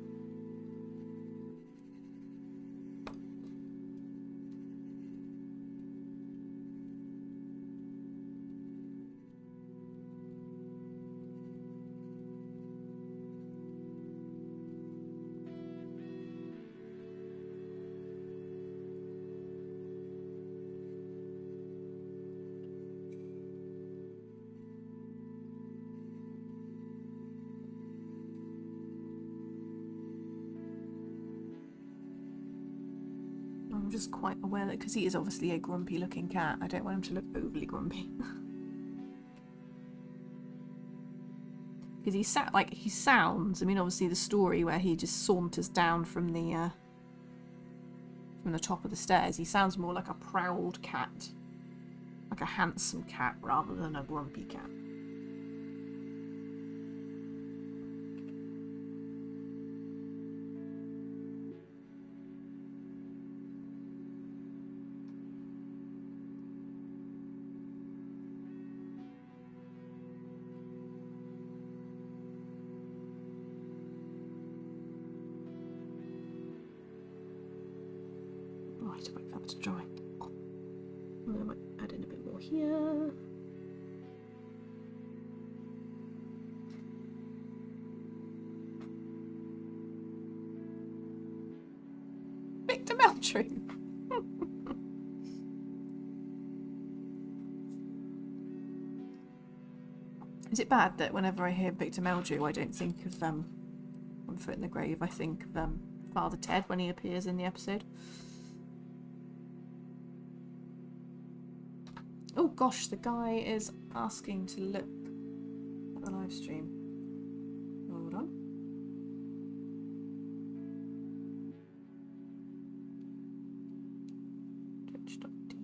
I'm just quite aware that because he is obviously a grumpy looking cat, I don't want him to look overly grumpy. Because he sounds, I mean obviously the story where he just saunters down from the top of the stairs, he sounds more like a proud cat like a handsome cat rather than a grumpy cat. Right, wait for that to dry. I might add in a bit more here. Victor Meldrew. Is it bad that whenever I hear Victor Meldrew, I don't think of One Foot in the Grave? I think of Father Ted when he appears in the episode. Oh gosh, the guy is asking to look at the live stream. Hold on. Twitch.tv.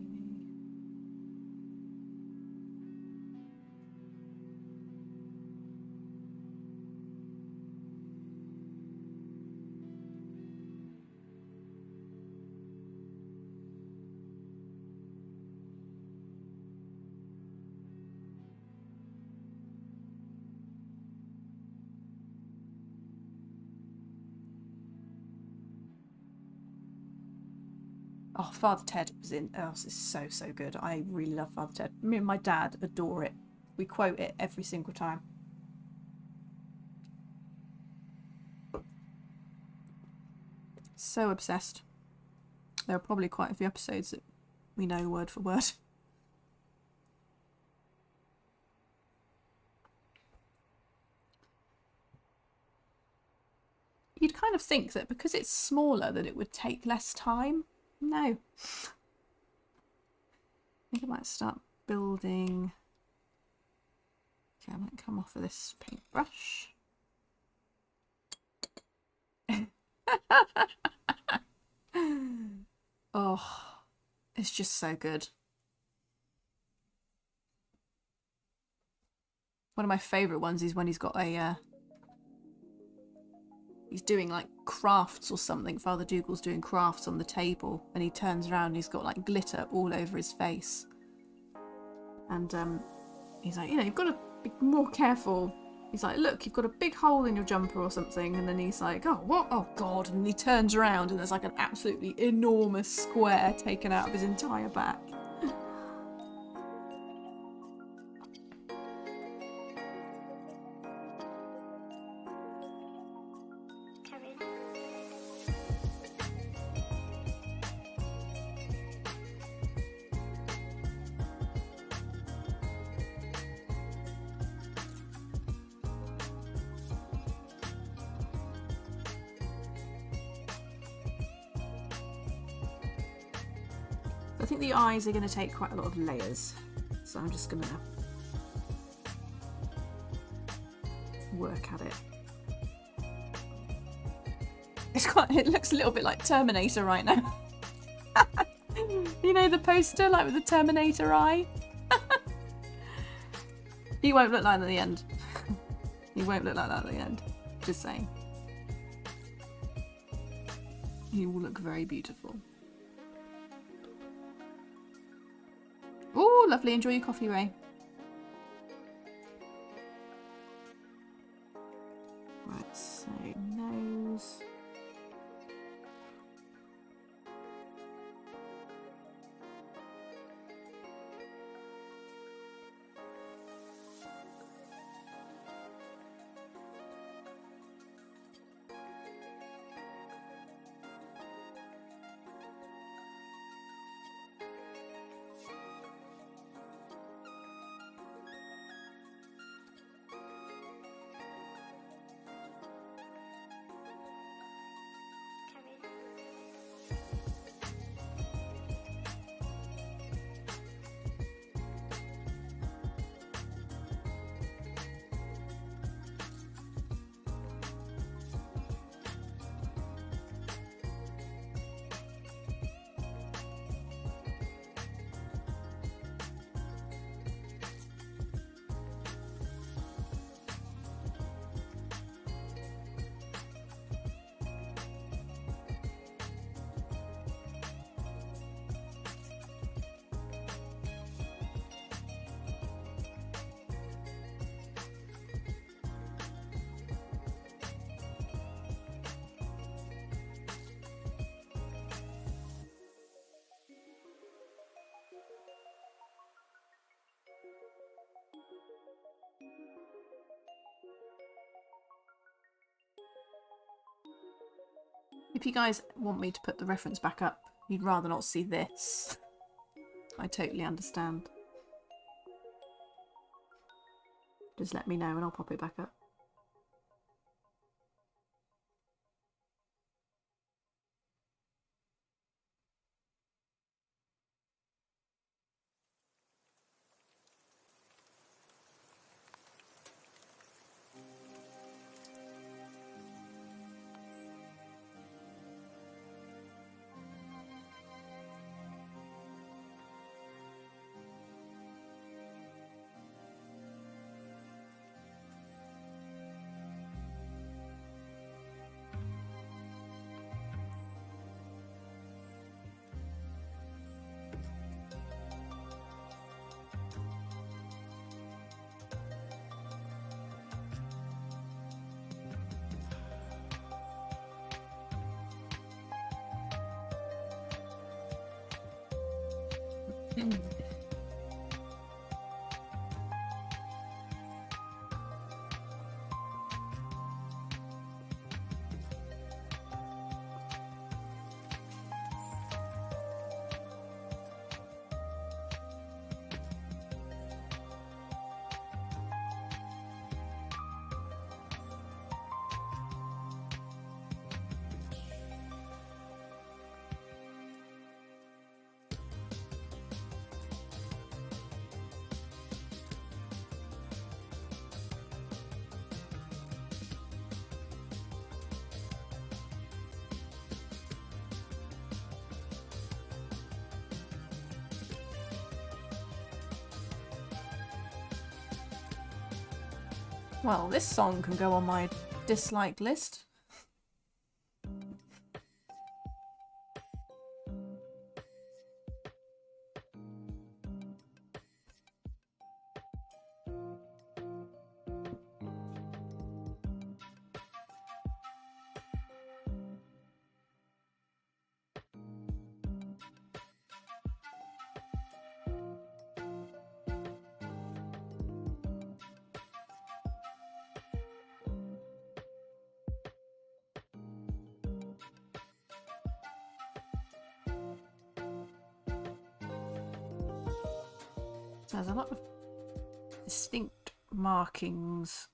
Oh, Father Ted was in. Oh, this is so good. I really love Father Ted. Me and my dad adore it. We quote it every single time. So obsessed. There are probably quite a few episodes that we know word for word. You'd kind of think that because it's smaller that it would take less time. No. I think I might start building. Okay, I might come off of this paintbrush. Oh, it's just so good. One of my favourite ones is when he's got a he's doing like crafts or something. Father Dougal's doing crafts on the table and he turns around and he's got like glitter all over his face. And he's like, you know, you've got to be more careful. He's like, look, you've got a big hole in your jumper or something. And then he's like, oh, what? Oh, God. And he turns around and there's like an absolutely enormous square taken out of his entire back. I think the eyes are going to take quite a lot of layers, so I'm just going to work at it. It looks a little bit like Terminator right now. You know the poster, like with the Terminator eye? He won't look like that at the end. He won't look like that at the end. Just saying. He will look very beautiful. Oh, lovely. Enjoy your coffee, Ray. Right, so nose. If you guys want me to put the reference back up, you'd rather not see this. I totally understand. Just let me know and I'll pop it back up. Well, this song can go on my disliked list. So there's a lot of distinct markings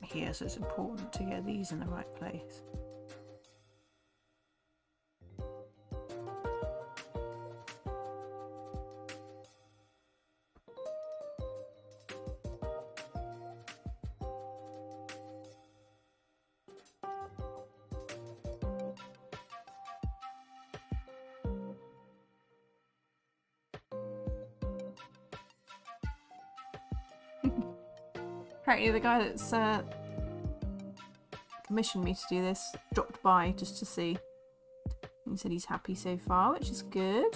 here, so it's important to get these in the right place. Apparently the guy that's commissioned me to do this dropped by just to see. He said he's happy so far, which is good.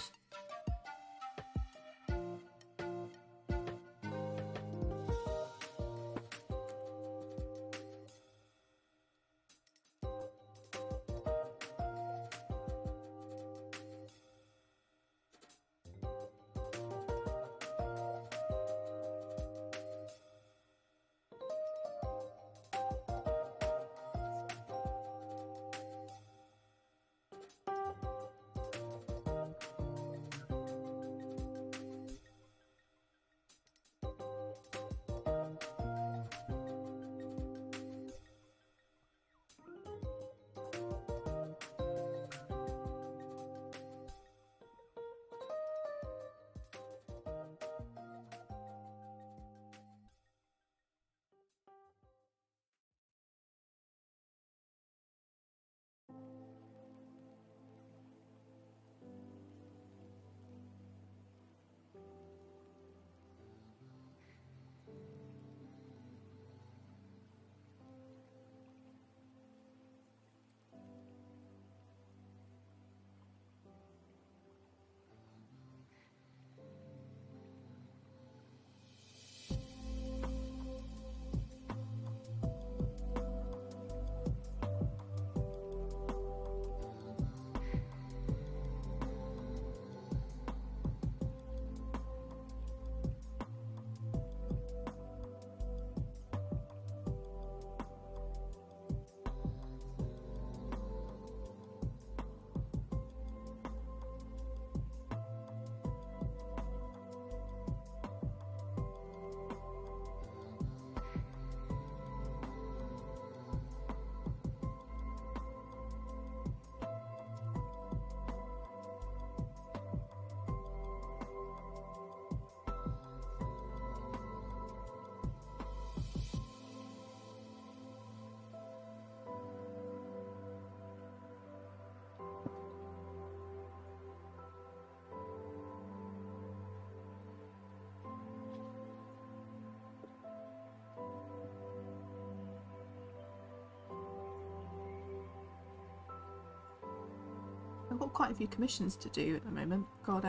got quite a few commissions to do at the moment. Got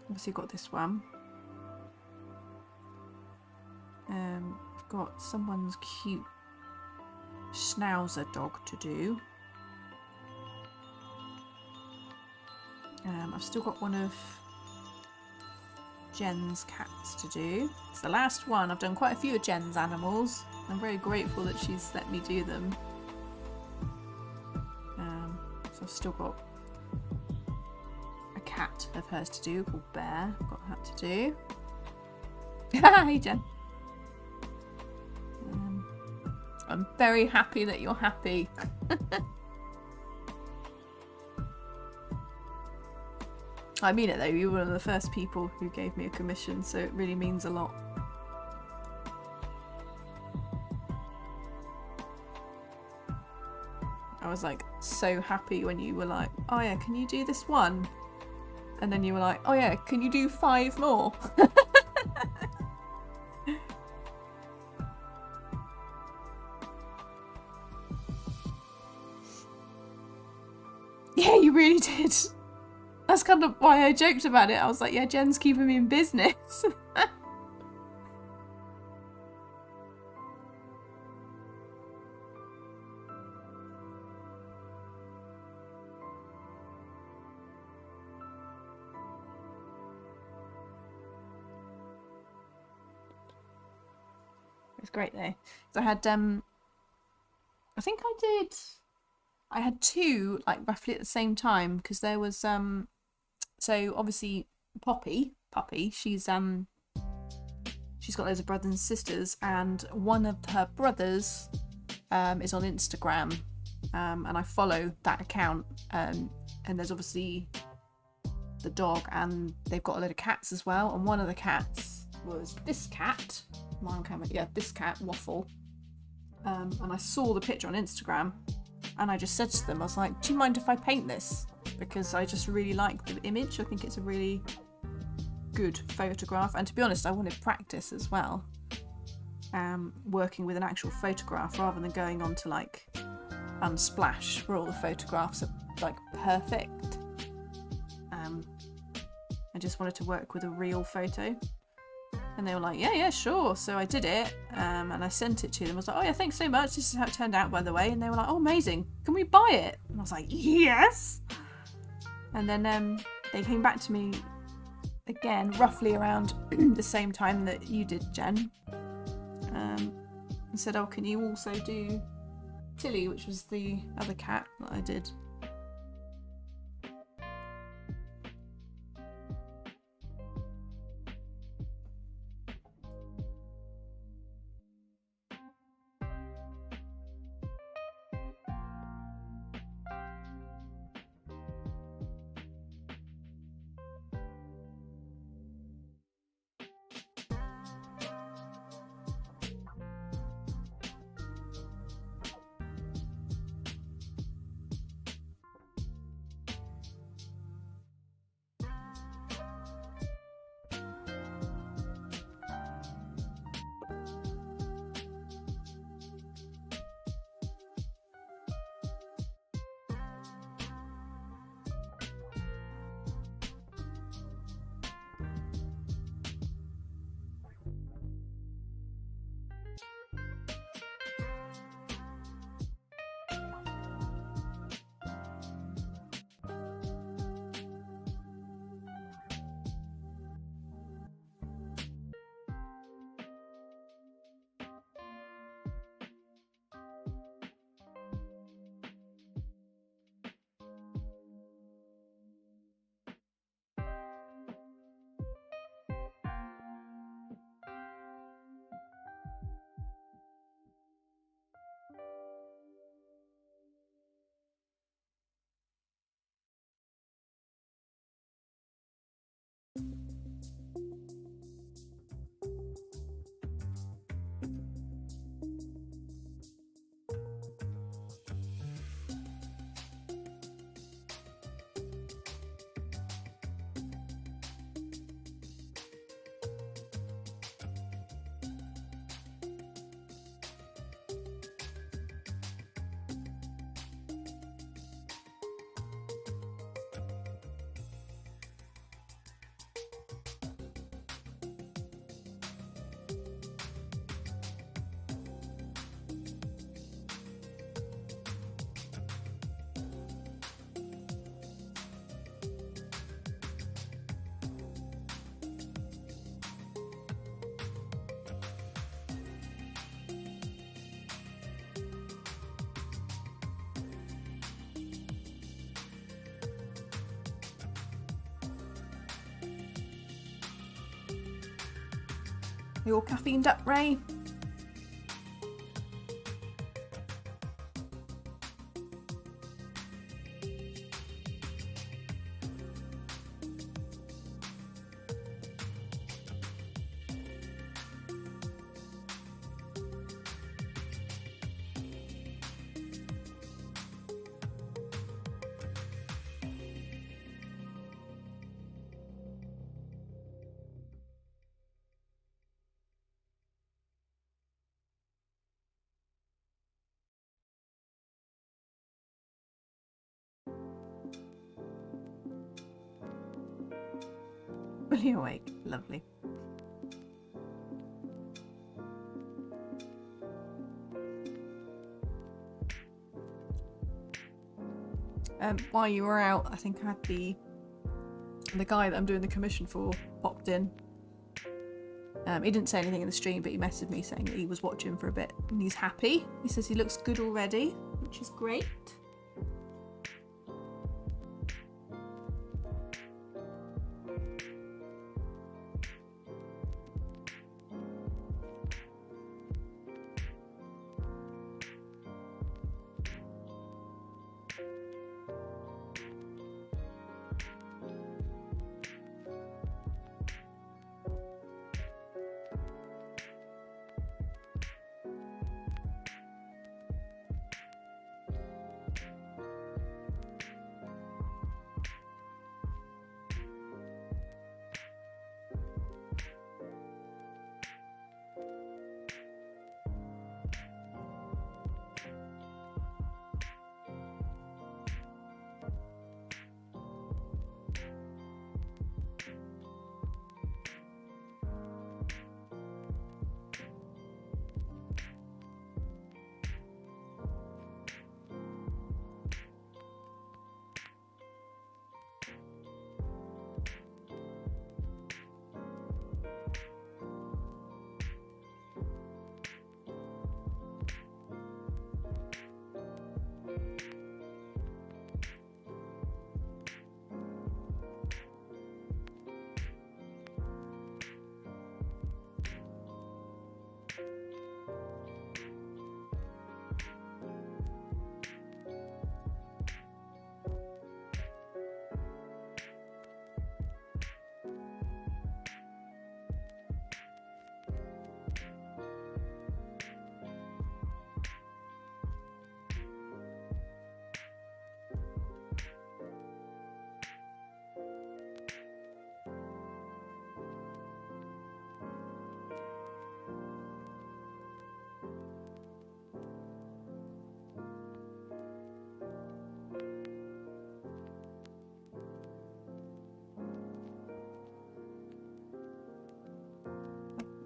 obviously got this one. I've got someone's cute schnauzer dog to do. I've still got one of Jen's cats to do. It's the last one. I've done quite a few of Jen's animals. I'm very grateful that she's let me do them. So I've still got a cat of hers to do called Bear. I've got that to do. Hey Jen. I'm very happy that you're happy. I mean it though, you were one of the first people who gave me a commission, so it really means a lot. I was like so happy when you were like, oh yeah, can you do this one? And then you were like, oh yeah, can you do 5 more? Yeah, you really did. That's kind of why I joked about it. I was like, yeah, Jen's keeping me in business. It's great though. So I had, I think I had 2 like roughly at the same time, because there was so obviously Puppy, she's got loads of brothers and sisters, and one of her brothers is on Instagram, and I follow that account, and there's obviously the dog, and they've got a load of cats as well, and one of the cats was this cat, this cat, Waffle, and I saw the picture on Instagram, and I just said to them, I was like, do you mind if I paint this? Because I just really like the image. I think it's a really good photograph. And to be honest, I wanted practice as well. Working with an actual photograph rather than going on to like Unsplash where all the photographs are like perfect. I just wanted to work with a real photo. And they were like, yeah, sure. So I did it, and I sent it to them. I was like, oh yeah, thanks so much. This is how it turned out, by the way. And they were like, oh, amazing. Can we buy it? And I was like, yes. And then they came back to me again, roughly around the same time that you did, Jen. And said, oh, can you also do Tilly, which was the other cat that I did. You all caffeined up, Ray? Fully awake. Lovely. While you were out, I think I had the guy that I'm doing the commission for popped in. He didn't say anything in the stream, but he messaged me saying that he was watching for a bit and he's happy. He says he looks good already, which is great.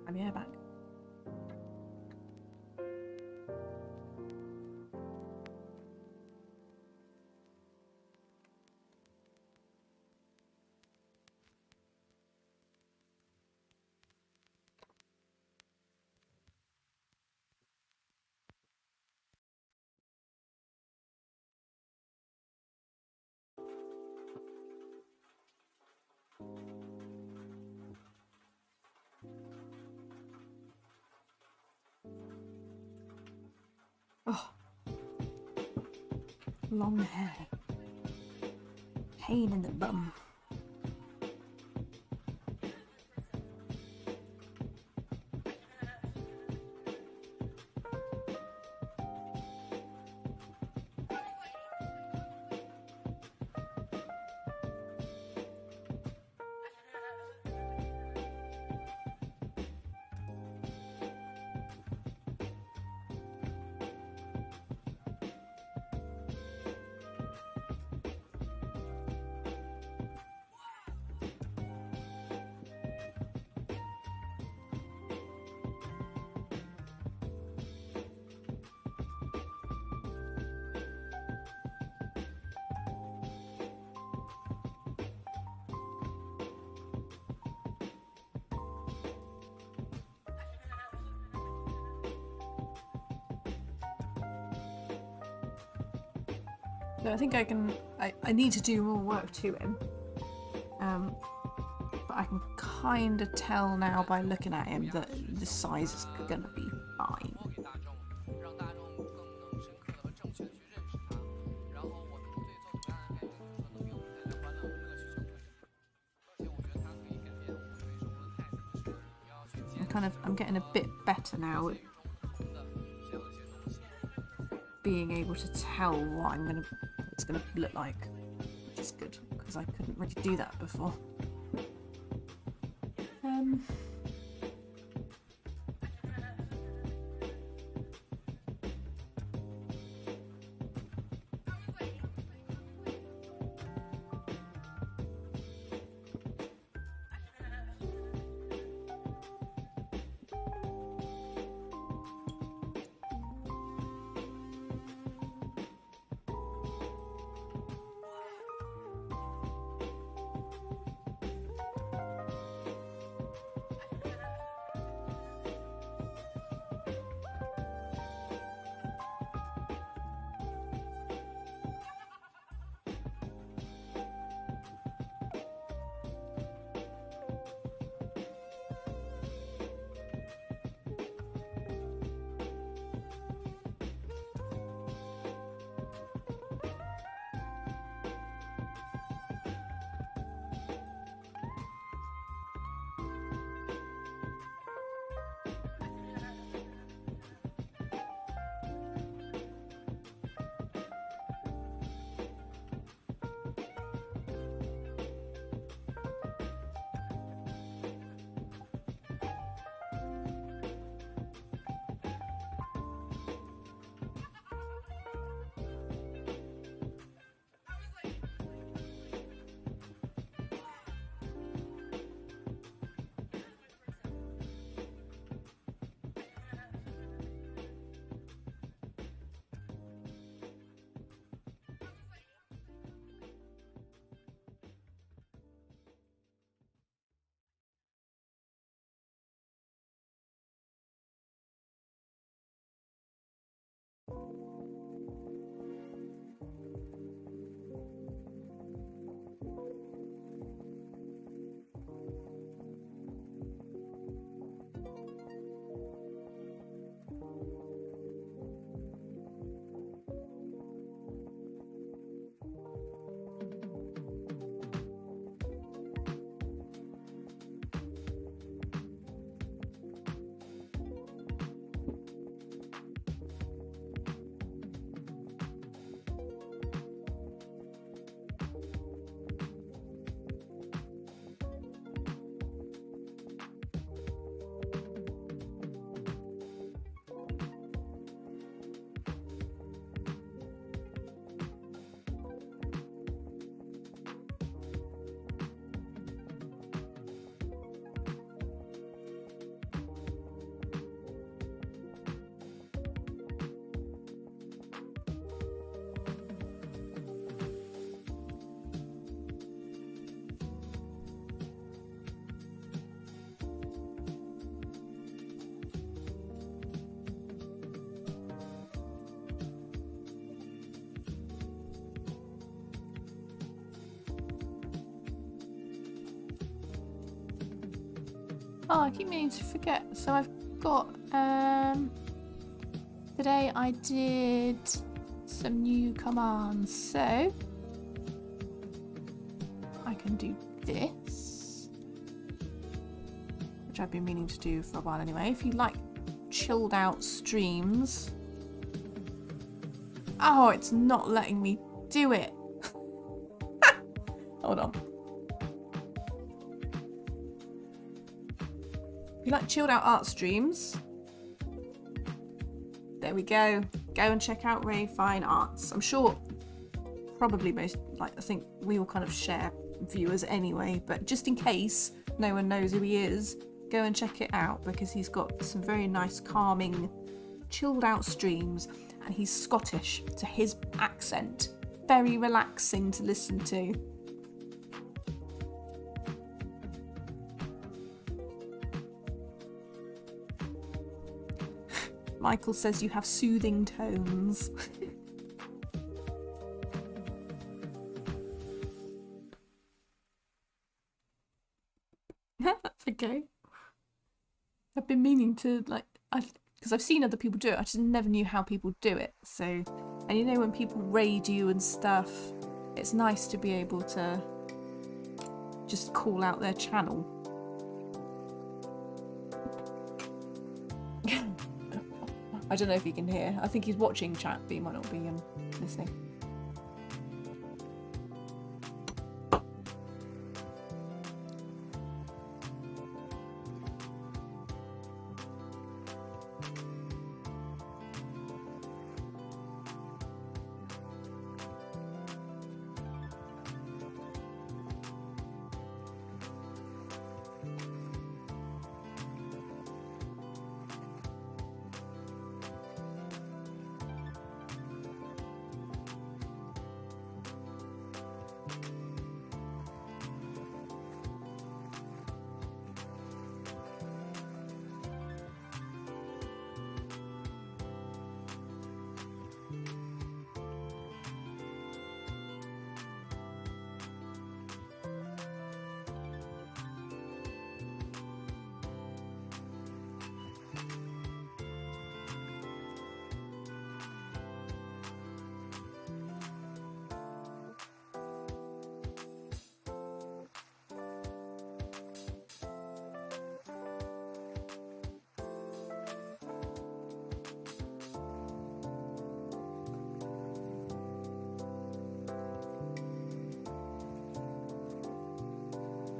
I'm here back. Oh, long hair, pain in the bum. So I think I need to do more work to him. But I can kind of tell now by looking at him that the size is gonna be fine. I'm getting a bit better now at being able to tell what it's gonna look like, which is good because I couldn't really do that before. Oh, I keep meaning to forget. So I've got, today I did some new commands. So I can do this, which I've been meaning to do for a while anyway. If you like chilled out streams. Oh, it's not letting me do it. Hold on. If you like chilled out art streams, there we go. Go and check out Ray Fine Arts. I'm sure probably most, I think we all kind of share viewers anyway, but just in case no one knows who he is, go and check it out because he's got some very nice, calming, chilled out streams, and he's Scottish, so his accent, very relaxing to listen to. Michael says you have soothing tones. That's been meaning to, like, because I've seen other people do it, I just never knew how people do it. So, and you know, when people raid you and stuff, it's nice to be able to just call out their channel. I don't know if you can hear. I think he's watching chat, but he might not be listening.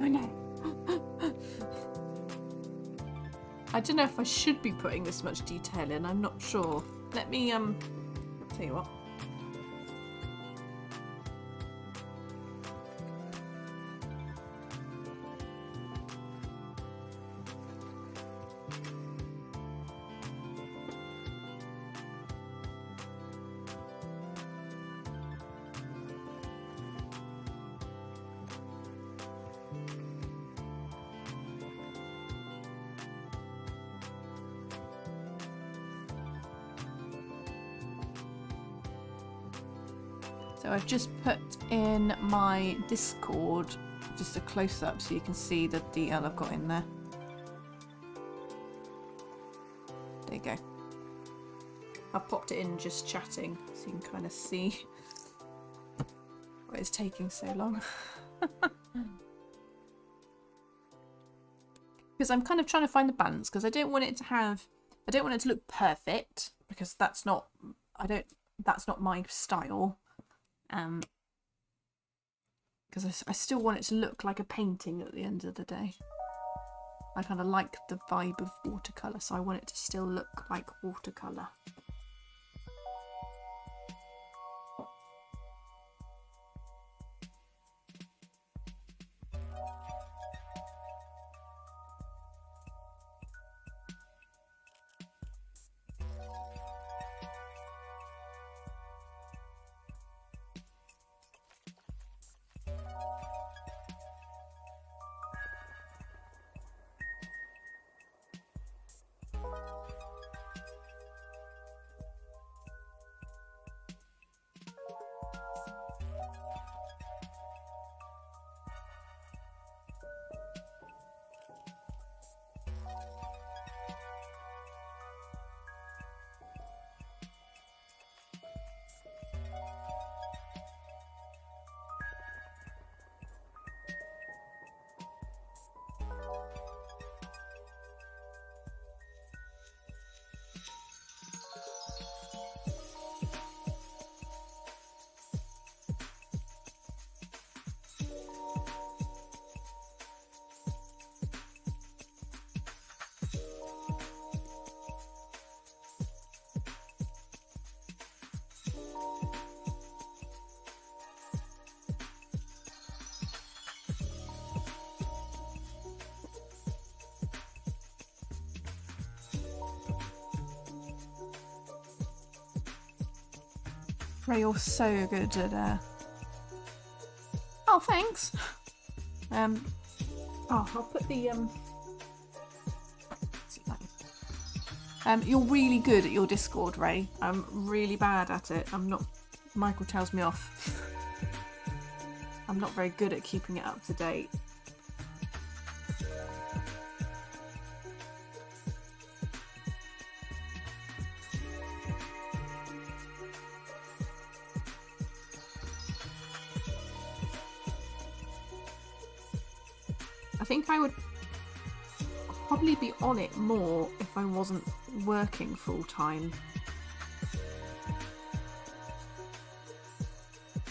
Oh no. I don't know if I should be putting this much detail in, I'm not sure. Let me, I'll tell you what. So I've just put in my Discord just a close-up so you can see the detail I've got in there. There you go. I've popped it in just chatting so you can kind of see why it's taking so long. Because I'm kind of trying to find the balance, because I don't want it to look perfect, because that's not my style. Because I still want it to look like a painting at the end of the day. I kind of like the vibe of watercolour, so I want it to still look like watercolour. Ray, you're so good at Oh, thanks. Oh, I'll put the you're really good at your Discord, Ray. I'm really bad at it. I'm not. Michael tells me off. I'm not very good at keeping it up to date. I think I would probably be on it more if I wasn't working full time.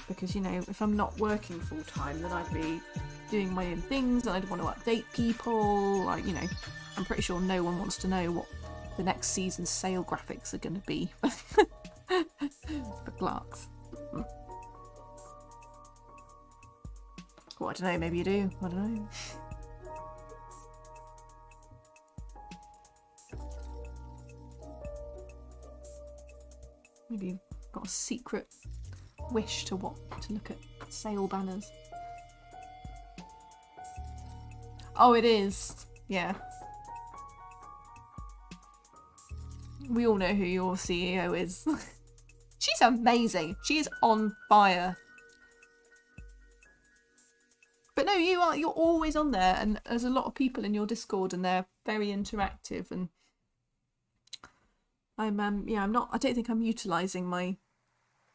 Because, you know, if I'm not working full time, then I'd be doing my own things and I'd want to update people. Like, you know, I'm pretty sure no one wants to know what the next season's sale graphics are going to be for Clarks. Well, I don't know, maybe you do. I don't know. Maybe you've got a secret wish to look at sale banners. Oh, it is. Yeah. We all know who your CEO is. She's amazing. She is on fire. But no, you're always on there, and there's a lot of people in your Discord and they're very interactive, and I don't think I'm utilising my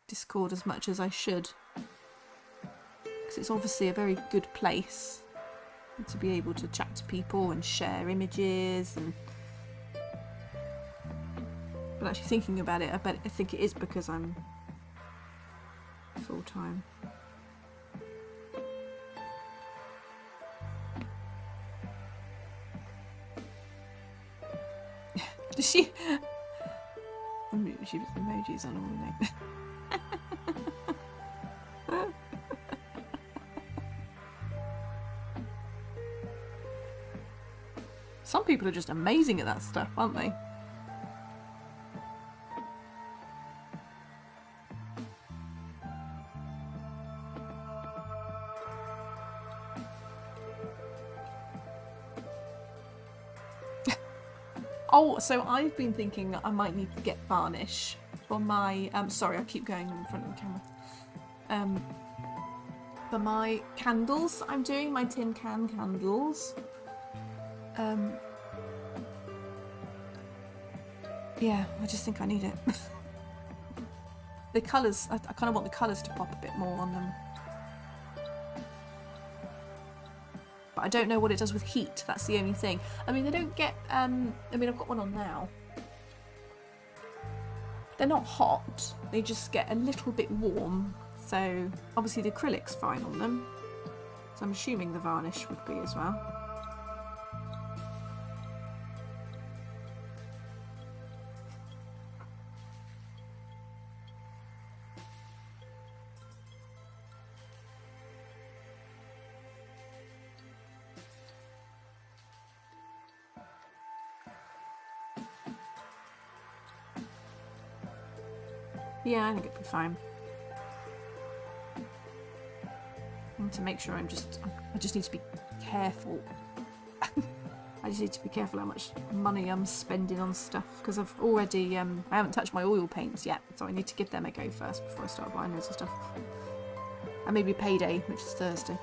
Discord as much as I should. Because it's obviously a very good place to be able to chat to people and share images and but actually thinking about it, I think it is because I'm full time. Does she? She was emojis on all night. Some people are just amazing at that stuff, aren't they? Oh, so I've been thinking that I might need to get varnish for my... sorry, I keep going in front of the camera. For my candles, I'm doing my tin can candles. Yeah, I just think I need it. The colours, I kind of want the colours to pop a bit more on them. But I don't know what it does with heat, that's the only thing. I mean, they don't get, I mean, I've got one on now. They're not hot, they just get a little bit warm. So, obviously the acrylic's fine on them. So I'm assuming the varnish would be as well. Yeah, I think it'd be fine. I want to make sure I just need to be careful. I just need to be careful how much money I'm spending on stuff, because I've already, I haven't touched my oil paints yet, so I need to give them a go first before I start buying loads of stuff. And maybe payday, which is Thursday.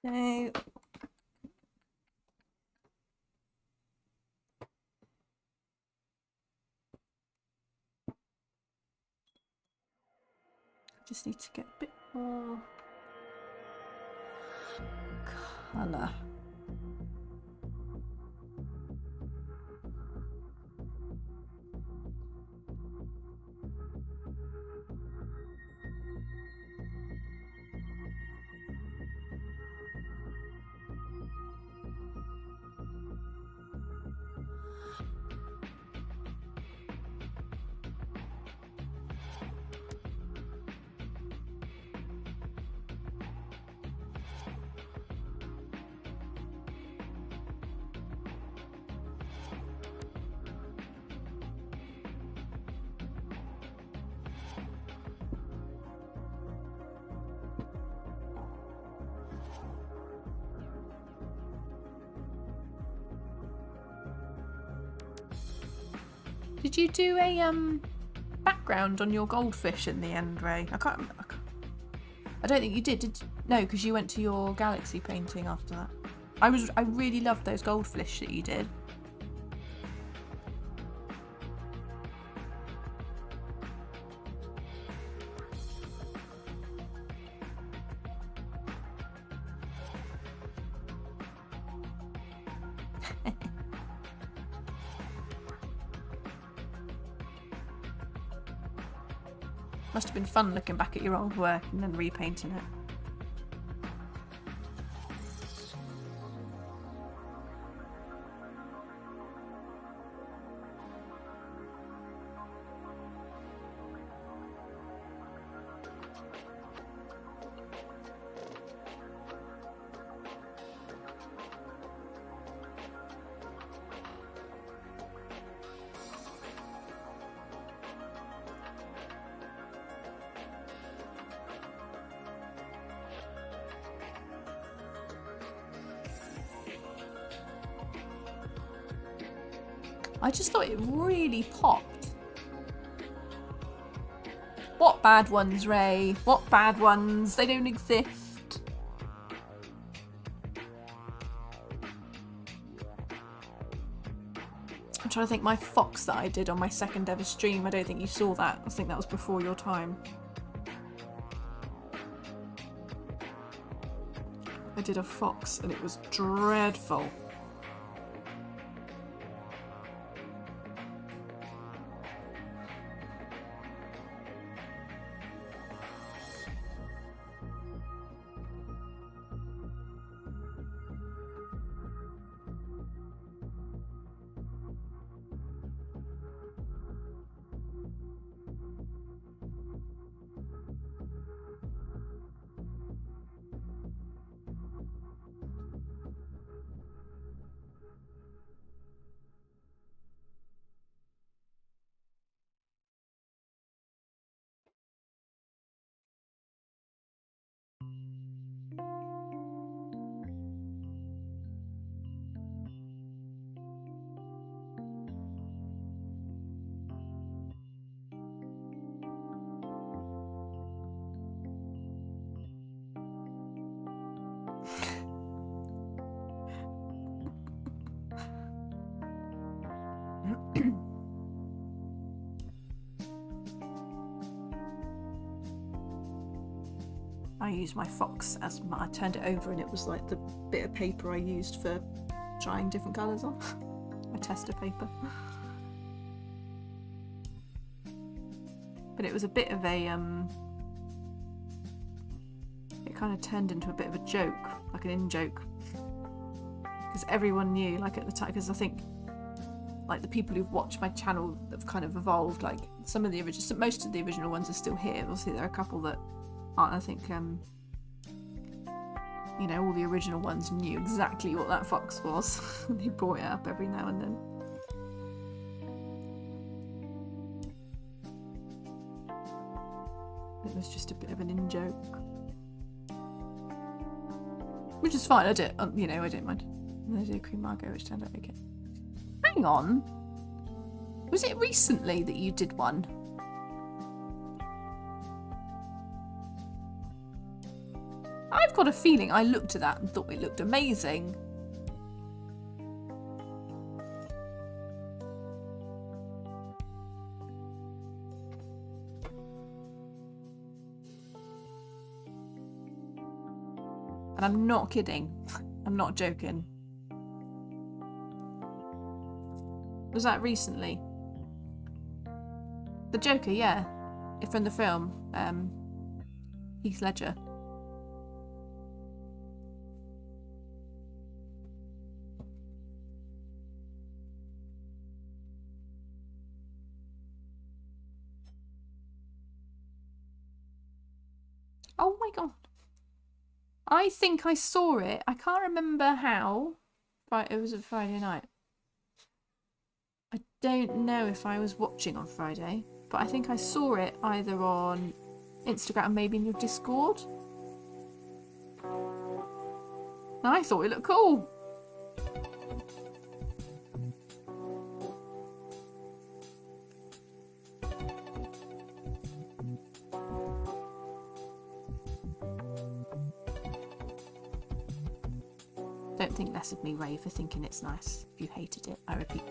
No. Just need to get a bit more colour. Did you do a background on your goldfish in the end, Ray? I don't think you did. Did you? No, because you went to your galaxy painting after that. I really loved those goldfish that you did. Must have been fun looking back at your old work and then repainting it. I just thought it really popped. What bad ones, Ray? What bad ones? They don't exist. I'm trying to think, my fox that I did on my second ever stream, I don't think you saw that. I think that was before your time. I did a fox and it was dreadful. I used my fox as I turned it over and it was like the bit of paper I used for trying different colours on. My tester paper. But it was a bit of a it kind of turned into a bit of a joke, like an in-joke. Because everyone knew, like at the time, because I think like the people who've watched my channel have kind of evolved, like some of the original, most of the original ones are still here. Obviously there are a couple that aren't. I think you know, all the original ones knew exactly what that fox was. They brought it up every now and then. It was just a bit of an in-joke. Which is fine, I did, you know, I don't mind. And I did a Queen Margot, which turned out okay. Hang on. Was it recently that you did one? I've got a feeling I looked at that and thought it looked amazing. And I'm not kidding. I'm not joking. Was that recently? The Joker, yeah. From the film. Heath Ledger. Oh my god. I think I saw it. I can't remember how. But it was a Friday night. I don't know if I was watching on Friday, but I think I saw it either on Instagram, maybe in your Discord. And I thought it looked cool. Don't think less of me, Ray, for thinking it's nice. If you hated it, I repeat.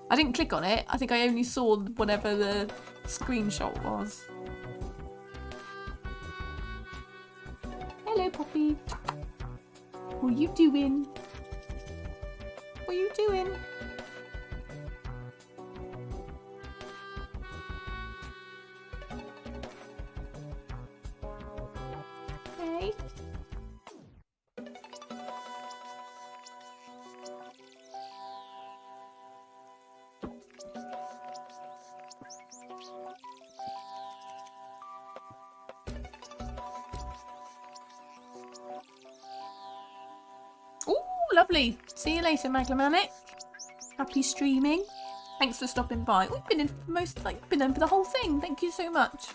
I didn't click on it. I think I only saw whatever the screenshot was. Hello, Poppy. What are you doing? What are you doing? Hey. Ooh, lovely. See you later, Maglamanic. Happy streaming. Thanks for stopping by. We've been in for been in for the whole thing. Thank you so much.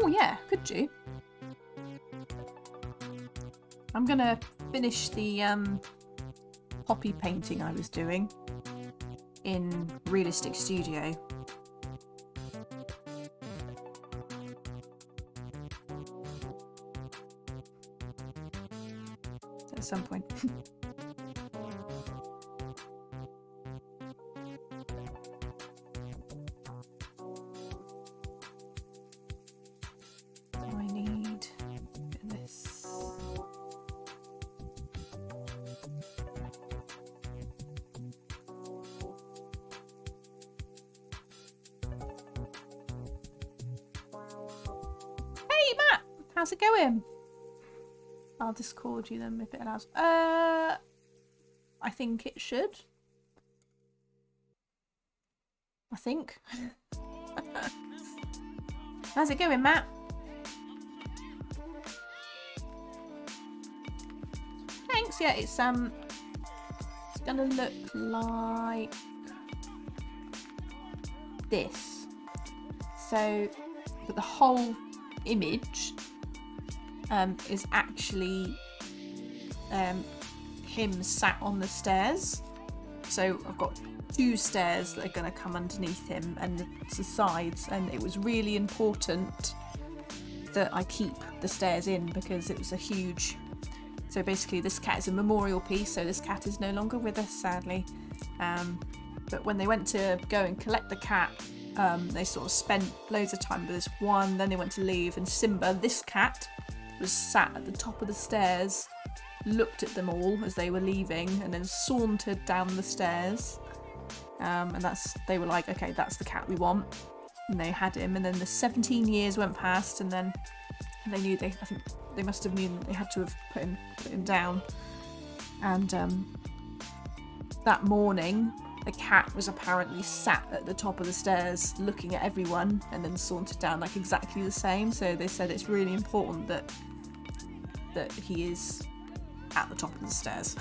Oh yeah, could you? I'm gonna finish the poppy painting I was doing in Realistic Studio. At some point. How's it going? I'll Discord you then if it allows. I think it should. I think. How's it going, Matt? Thanks. Yeah, it's gonna look like this. So, but the whole image is actually him sat on the stairs. So I've got two stairs that are going to come underneath him and the sides, and it was really important that I keep the stairs in because it was a huge... So basically this cat is a memorial piece, so this cat is no longer with us, sadly. But when they went to go and collect the cat, they sort of spent loads of time with this one, then they went to leave, and Simba, this cat, was sat at the top of the stairs, looked at them all as they were leaving, and then sauntered down the stairs. And they were like, okay, that's the cat we want. And they had him, and then the 17 years went past, and then they knew I think they must have known they had to have put him down. And that morning, the cat was apparently sat at the top of the stairs looking at everyone and then sauntered down like exactly the same. So they said it's really important that he is at the top of the stairs.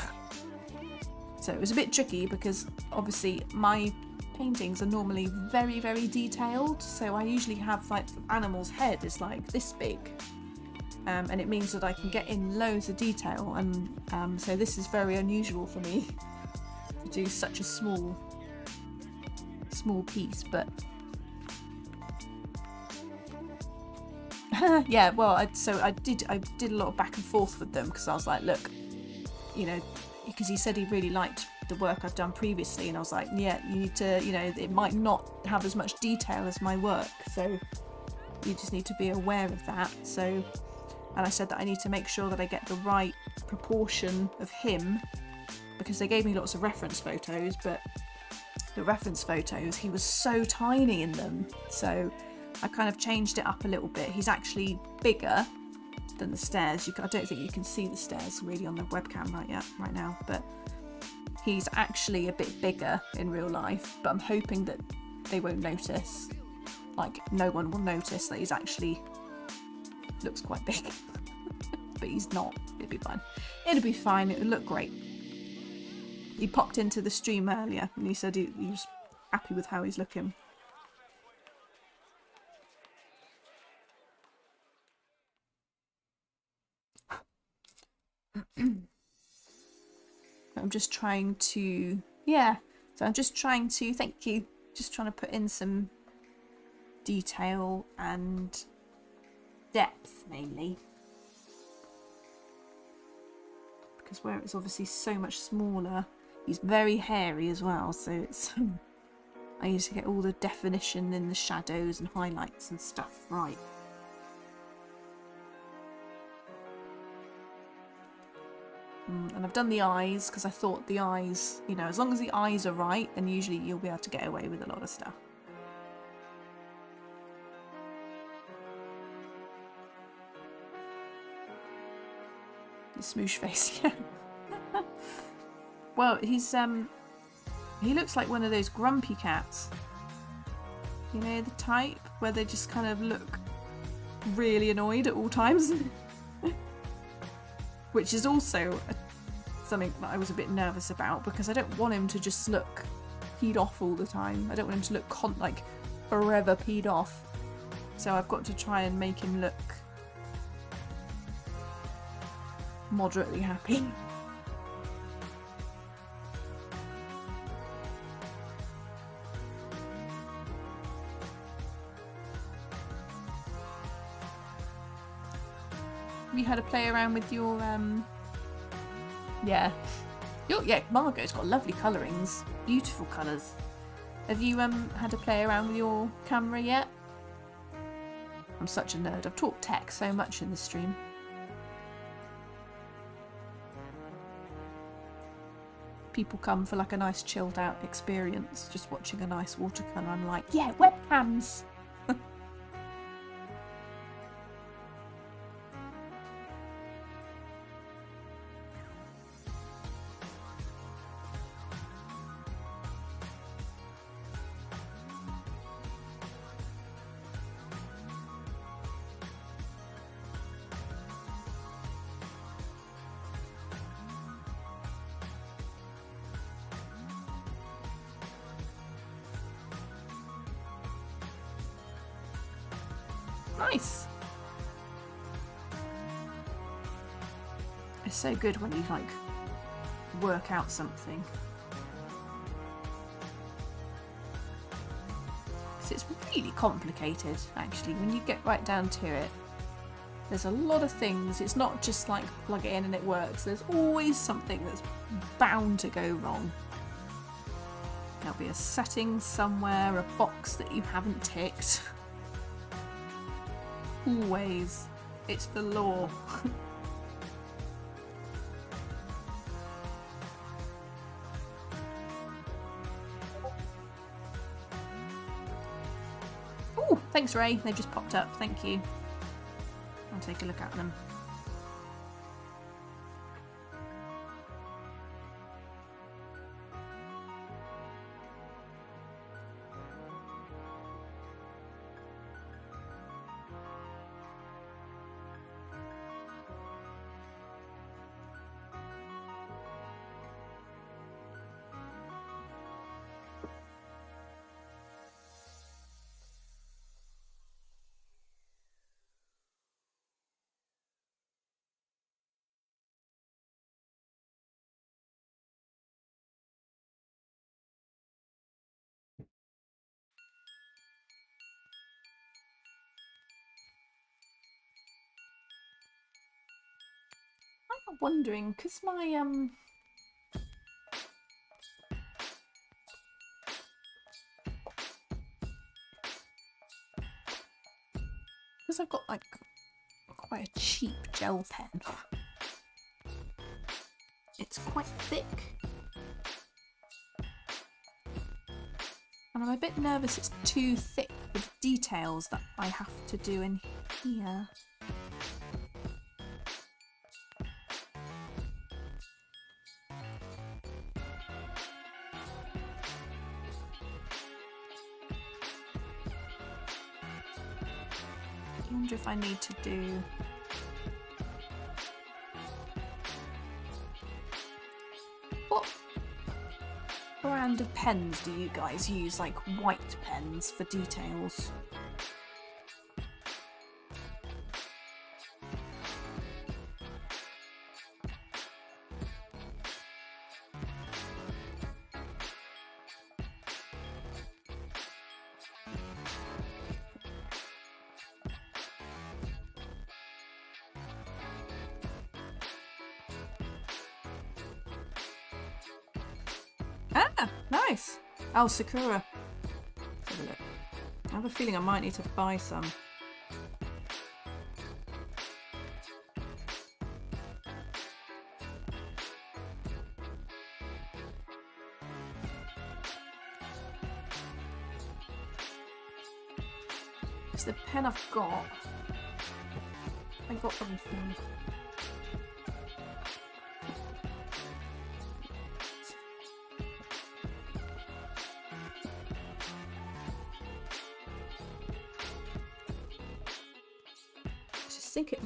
So it was a bit tricky because obviously my paintings are normally very, very detailed. So I usually have like the animal's head is like this big. And it means that I can get in loads of detail. And so this is very unusual for me to do such a small piece, but yeah, well, I did a lot of back and forth with them because I was like, look, you know, because he said he really liked the work I've done previously, and I was like, yeah, you need to, you know, it might not have as much detail as my work, so you just need to be aware of that. So, and I said that I need to make sure that I get the right proportion of him, because they gave me lots of reference photos, but the reference photos, he was so tiny in them. So I kind of changed it up a little bit. He's actually bigger than the stairs. I don't think you can see the stairs really on the webcam right now, but he's actually a bit bigger in real life, but I'm hoping that they won't notice. Like, no one will notice that he's actually looks quite big. But he's not. It'll be fine. It'll be fine. It'll look great. He popped into the stream earlier and he said he was happy with how he's looking. I'm just trying to, so I'm just trying to, thank you, just trying to put in some detail and depth mainly. Because where it's obviously so much smaller, he's very hairy as well, so it's, I need to get all the definition in the shadows and highlights and stuff right. And I've done the eyes because I thought the eyes, you know, as long as the eyes are right, then usually you'll be able to get away with a lot of stuff. The smoosh face, yeah. Well, he's he looks like one of those grumpy cats. You know, the type where they just kind of look really annoyed at all times. Which is also something that I was a bit nervous about because I don't want him to just look peed off all the time. I don't want him to look like forever peed off. So I've got to try and make him look moderately happy. Have you had a play around with your yeah, Margot's got lovely colourings, beautiful colours. Have you had a play around with your camera yet? I'm such a nerd. I've talked tech so much in this stream. People come for like a nice chilled out experience, just watching a nice watercolour. I'm like, yeah, webcams. Nice. It's so good when you like work out something. So it's really complicated actually when you get right down to it. There's a lot of things. It's not just like plug it in and it works. There's always something that's bound to go wrong. There'll be a setting somewhere, a box that you haven't ticked. Always. It's the law. Oh, thanks Ray. They just popped up. Thank you. I'll take a look at them. I'm wondering, because my because I've got like quite a cheap gel pen. It's quite thick. And I'm a bit nervous it's too thick with details that I have to do in here. I wonder if I need to do... What brand of pens do you guys use? Like white pens for details? Ah, nice. Oh, Sakura. Let's have a look. I have a feeling I might need to buy some. It's the pen I've got. I got anything. I think it...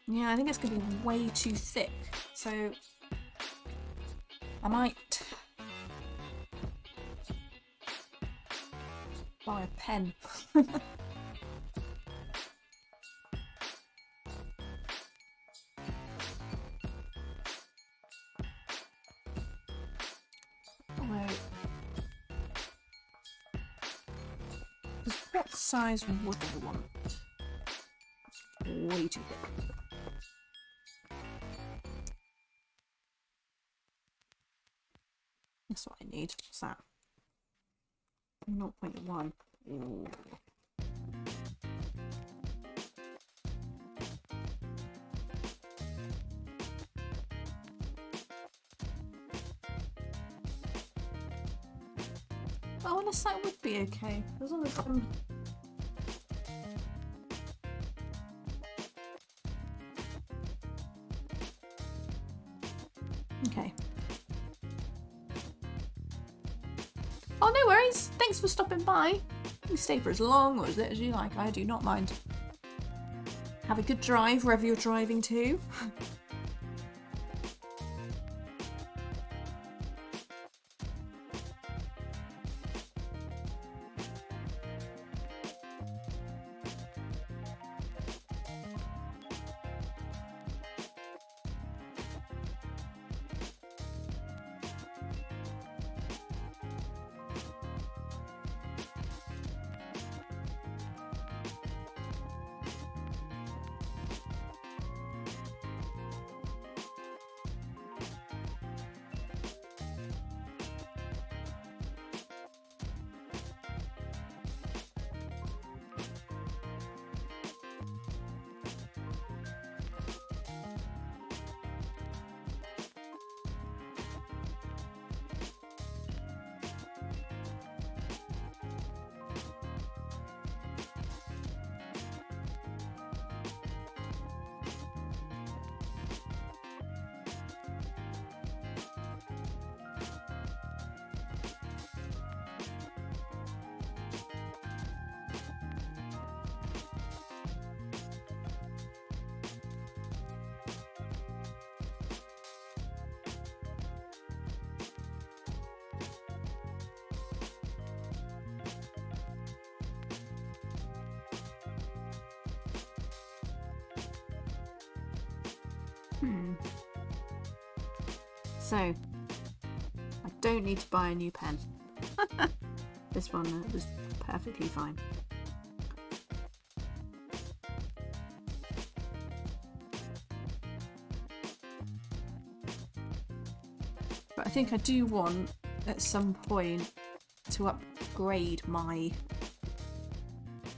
Yeah, I think it's going to be way too thick, so I might buy a pen. What size would I want? Way too big. That's what I need. What's that? 0.1. Ooh. Oh, unless that would be okay. As long as I'm... Okay. Oh, no worries. Thanks for stopping by. You can stay for as long or as you like. I do not mind. Have a good drive wherever you're driving to. So, I don't need to buy a new pen. This one was perfectly fine. But I think I do want, at some point, to upgrade my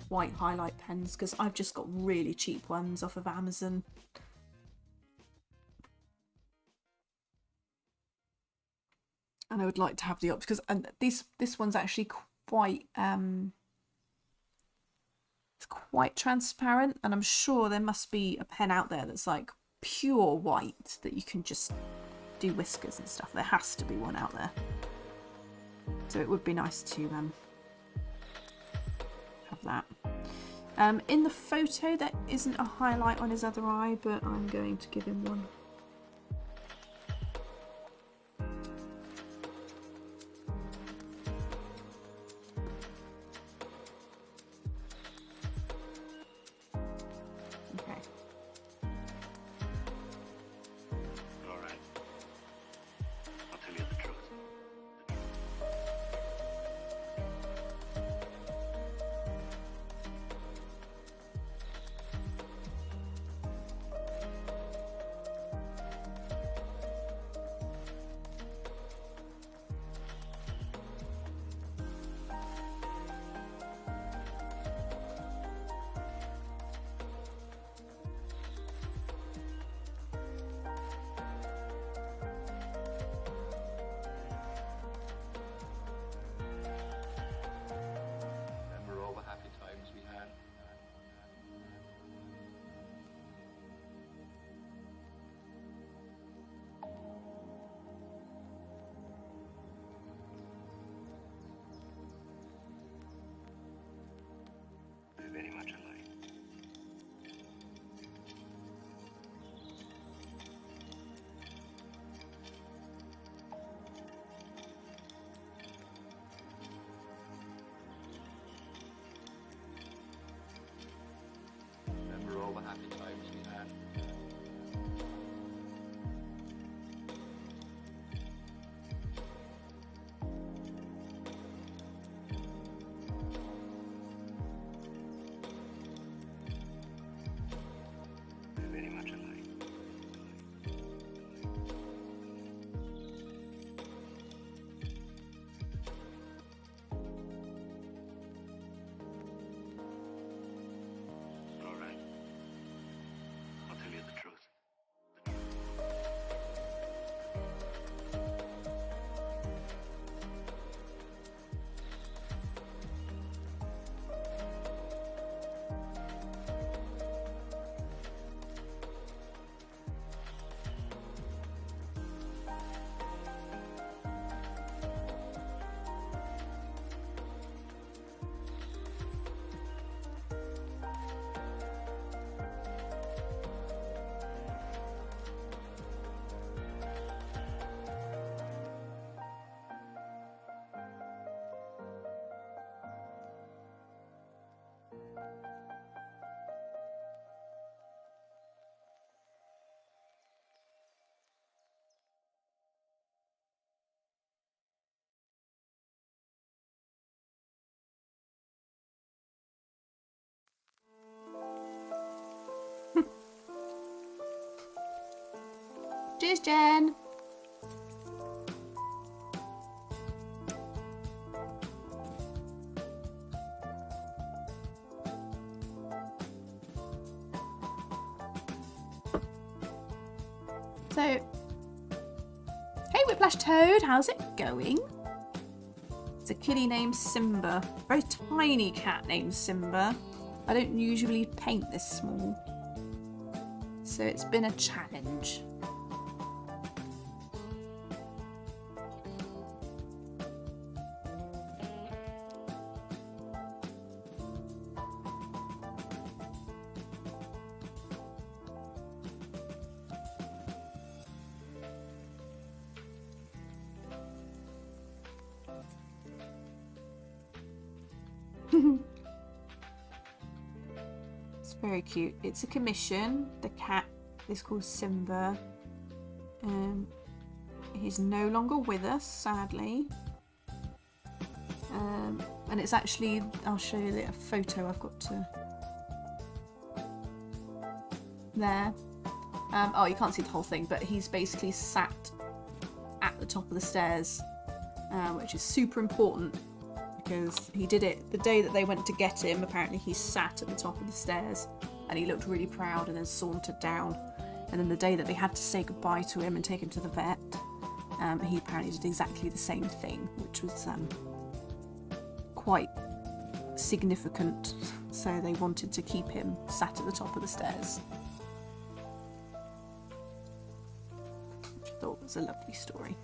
white highlight pens, because I've just got really cheap ones off of Amazon. And I would like to have the option, because this one's actually quite it's quite transparent, and I'm sure there must be a pen out there that's like pure white that you can just do whiskers and stuff. There has to be one out there. So it would be nice to have that. In the photo there isn't a highlight on his other eye, but I'm going to give him one. Okay. All right. I'll tell you the truth. Remember all the happy times we had? We're very much alike. Remember all the happy times we had? We're very much alike. All right. I'll tell you the truth. Cheers, Jen. So, hey Whiplash Toad, how's it going? It's a kitty named Simba, a very tiny cat named Simba. I don't usually paint this small, so it's been a challenge. It's very cute. It's a commission. The cat is called Simba. He's no longer with us, sadly. And it's actually, I'll show you a photo I've got to there. Oh, you can't see the whole thing, but he's basically sat at the top of the stairs, which is super important because he did it the day that they went to get him. Apparently he sat at the top of the stairs and he looked really proud and then sauntered down. And then the day that they had to say goodbye to him and take him to the vet, he apparently did exactly the same thing, which was quite significant. So they wanted to keep him sat at the top of the stairs, which I thought was a lovely story.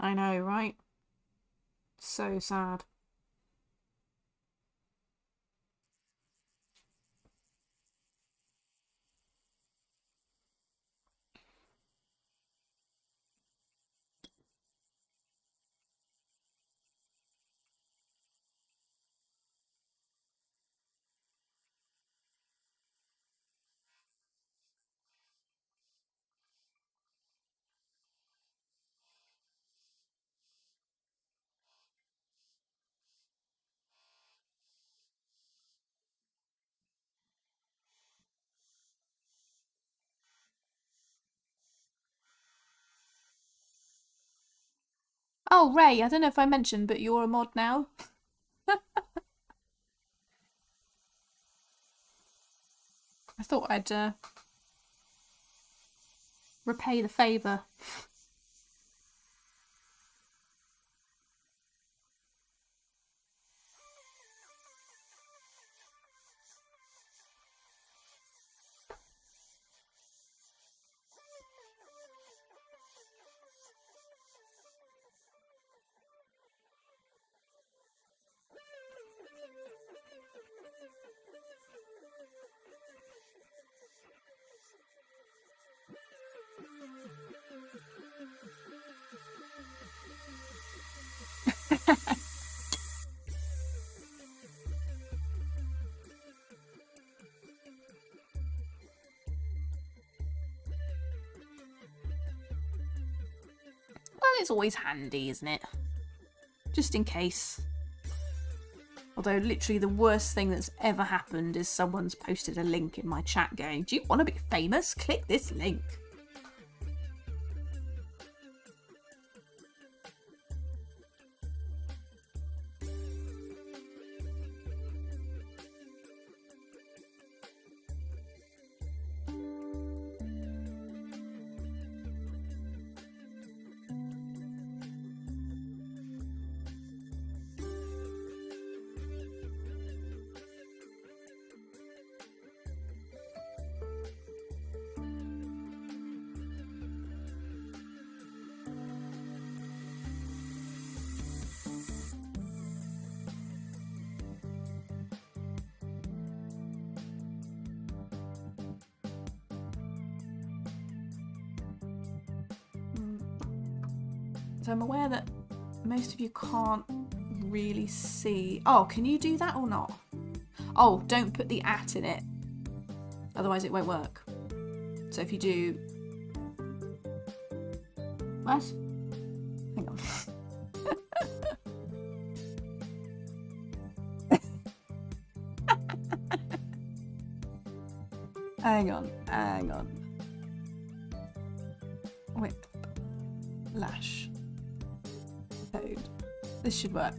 I know, right? So sad. Oh, Ray, I don't know if I mentioned, but you're a mod now. I thought I'd repay the favour. Well, it's always handy, isn't it? Just in case. Although literally the worst thing that's ever happened is someone's posted a link in my chat going, "Do you want to be famous? Click this link." So I'm aware that most of you can't really see. Oh, can you do that or not? Oh, don't put the @ in it. Otherwise it won't work. So if you do... What? Hang on. Hang on. Whip. Lash. Code. This should work.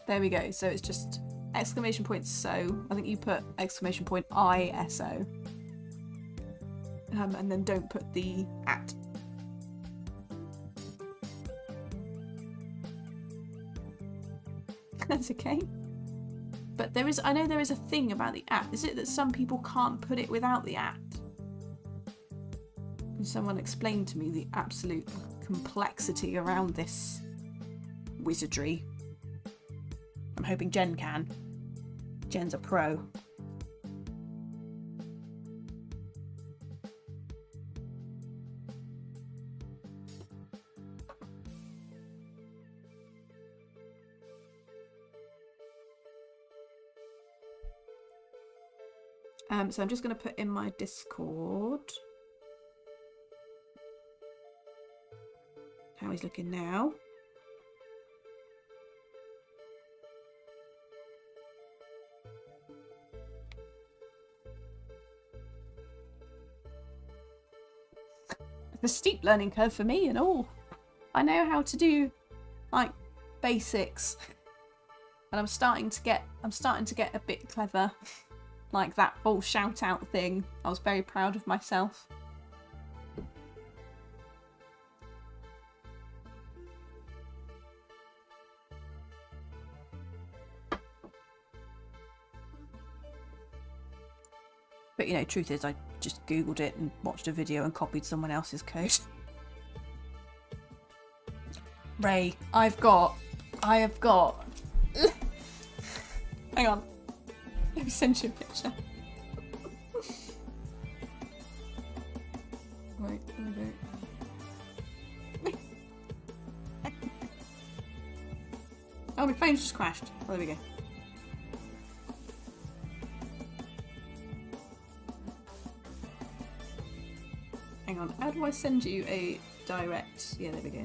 There we go. So it's just exclamation point so. I think you put exclamation point ISO. And then don't put the @. That's okay. But there is, I know there is a thing about the @. Is it that some people can't put it without the @? Can someone explain to me the absolute complexity around this wizardry? I'm hoping Jen can. Jen's a pro. So I'm just going to put in my Discord how he's looking now. It's a steep learning curve for me and all. I know how to do like basics, and I'm starting to get a bit clever. Like that whole shout out thing. I was very proud of myself. But you know, truth is I just Googled it and watched a video and copied someone else's code. Ray, I have got. Hang on. Let me send you a picture. Wait, there we go. Oh, my phone's just crashed. Oh, there we go. Hang on, how do I send you a direct? Yeah, there we go.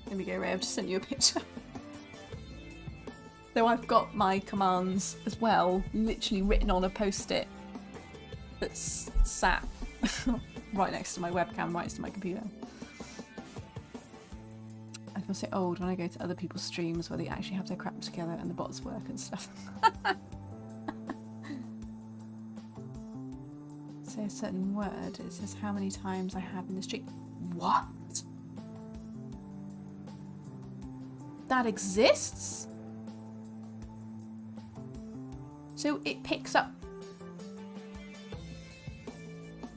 There we go, Ray, I've just sent you a picture. So I've got my commands as well, literally written on a post-it that's sat right next to my webcam, right next to my computer. I feel so old when I go to other people's streams where they actually have their crap together and the bots work and stuff. Say a certain word, it says how many times I have in the stream. What? That exists? So it picks up.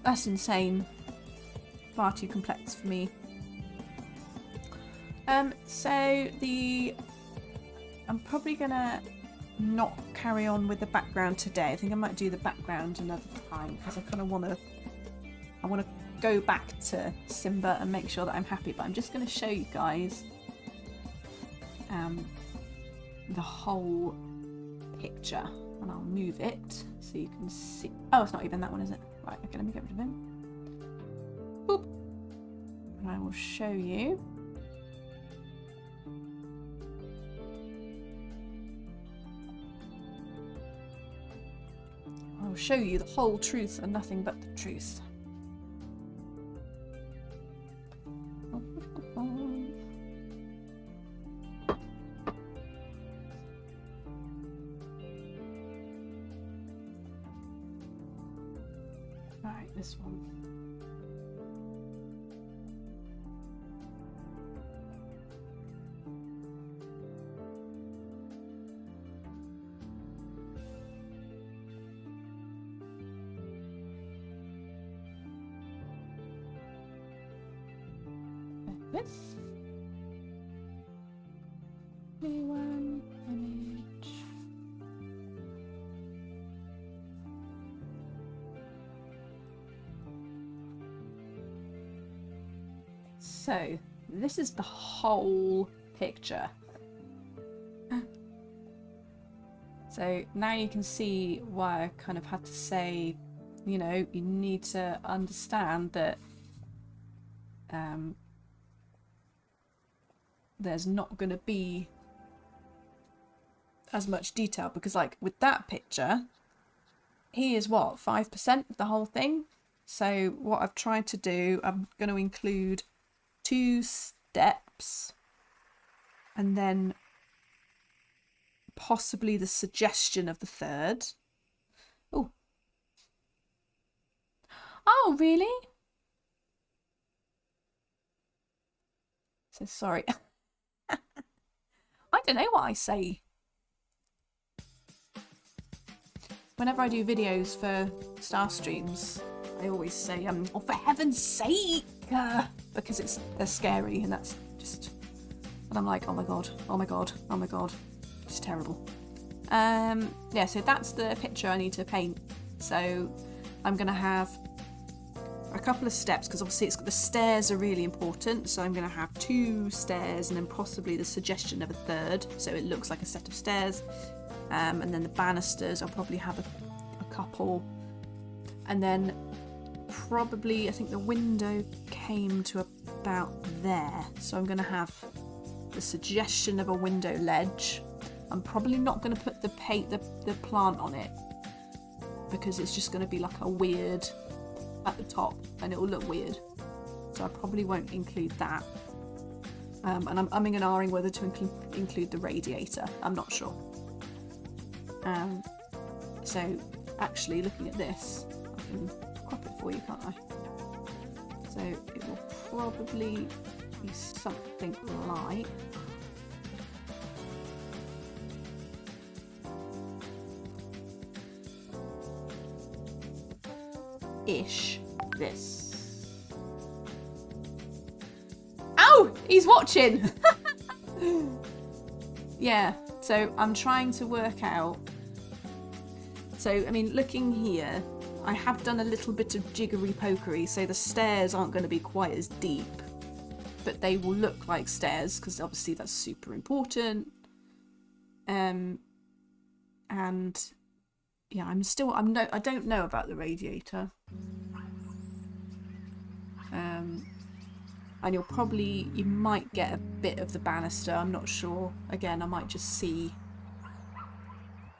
That's insane. Far too complex for me. So I'm probably gonna not carry on with the background today. I think I might do the background another time because I kind of want to go back to Simba and make sure that I'm happy. But I'm just going to show you guys the whole picture, and I'll move it so you can see. Oh, it's not even that one, is it? Right, okay, let me get rid of him. Boop. And I will show you. I'll show you the whole truth and nothing but the truth. Alright, this one. This. One image. So, this is the whole picture. So now you can see why I kind of had to say, you know, you need to understand that there's not going to be as much detail, because like with that picture, he is what, 5% of the whole thing. So what I've tried to do, I'm going to include 2 steps and then possibly the suggestion of the 3rd. Oh. Oh, really? So sorry. I don't know what I say. Whenever I do videos for Star Streams, I always say, oh, for heaven's sake! Because they're scary, and that's just... And I'm like, oh my god, oh my god, oh my god. It's terrible. Yeah, so that's the picture I need to paint. So I'm going to have a couple of steps, because obviously the stairs are really important. So I'm going to have 2 stairs and then possibly the suggestion of a 3rd, so it looks like a set of stairs. And then the banisters, I'll probably have a couple. And then probably, I think the window came to about there. So I'm going to have the suggestion of a window ledge. I'm probably not going to put the plant on it, because it's just going to be like a weird at the top and it will look weird. So I probably won't include that. And I'm umming and ahhing whether to include the radiator. I'm not sure. So actually looking at this, I can crop it for you, can't I? So it will probably be something like ish this. He's watching. Yeah, so I'm trying to work out. So, I mean, looking here, I have done a little bit of jiggery pokery, so the stairs aren't going to be quite as deep, but they will look like stairs because obviously that's super important. And yeah, I don't know about the radiator. And you might get a bit of the banister, I'm not sure. Again, I might just see.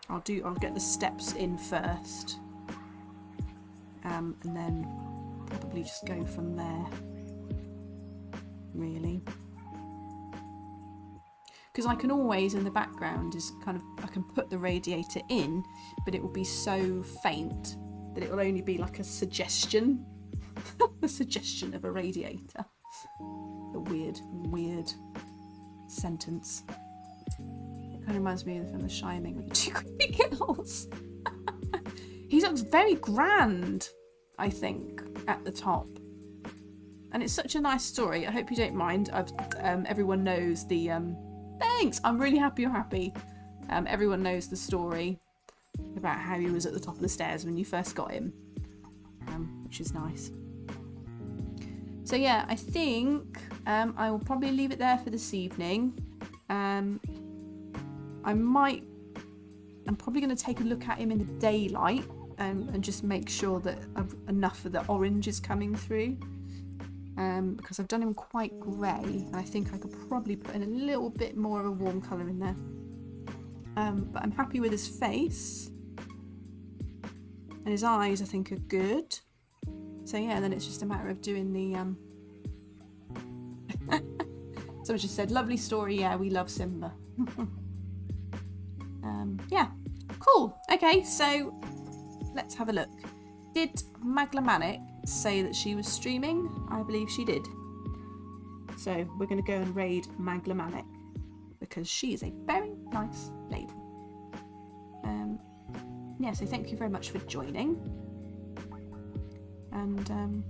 I'll get the steps in first. And then probably just go from there. Really. Because I can always, in the background, I can put the radiator in, but it will be so faint that it will only be like a suggestion. A suggestion of a radiator. A weird sentence. It kind of reminds me of the film The Shining with the two creepy girls. He looks very grand, I think, at the top. And it's such a nice story. I hope you don't mind. Everyone knows the... Thanks! I'm really happy you're happy. Everyone knows the story about how he was at the top of the stairs when you first got him. Which is nice. So yeah, I think I will probably leave it there for this evening. I'm probably going to take a look at him in the daylight and just make sure that enough of the orange is coming through. Because I've done him quite grey, and I think I could probably put in a little bit more of a warm colour in there. But I'm happy with his face. And his eyes, I think, are good. So yeah, then it's just a matter of doing the... Someone just said, lovely story, yeah, we love Simba. Yeah, cool. Okay, so let's have a look. Did Maglamanic say that she was streaming? I believe she did. So we're going to go and raid Maglamanic because she is a very nice lady. Yeah, so thank you very much for joining. And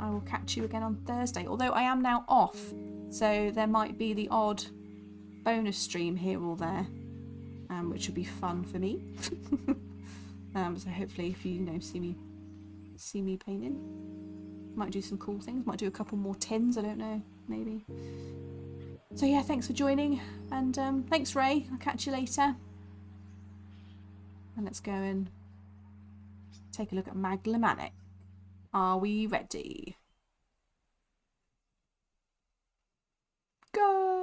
I will catch you again on Thursday. Although I am now off, so there might be the odd bonus stream here or there, which would be fun for me. So hopefully, if you see me painting, might do some cool things. Might do a couple more tins. I don't know, maybe. So yeah, thanks for joining, and thanks Ray. I'll catch you later. And let's go and take a look at Maglamanic. Are we ready? Go!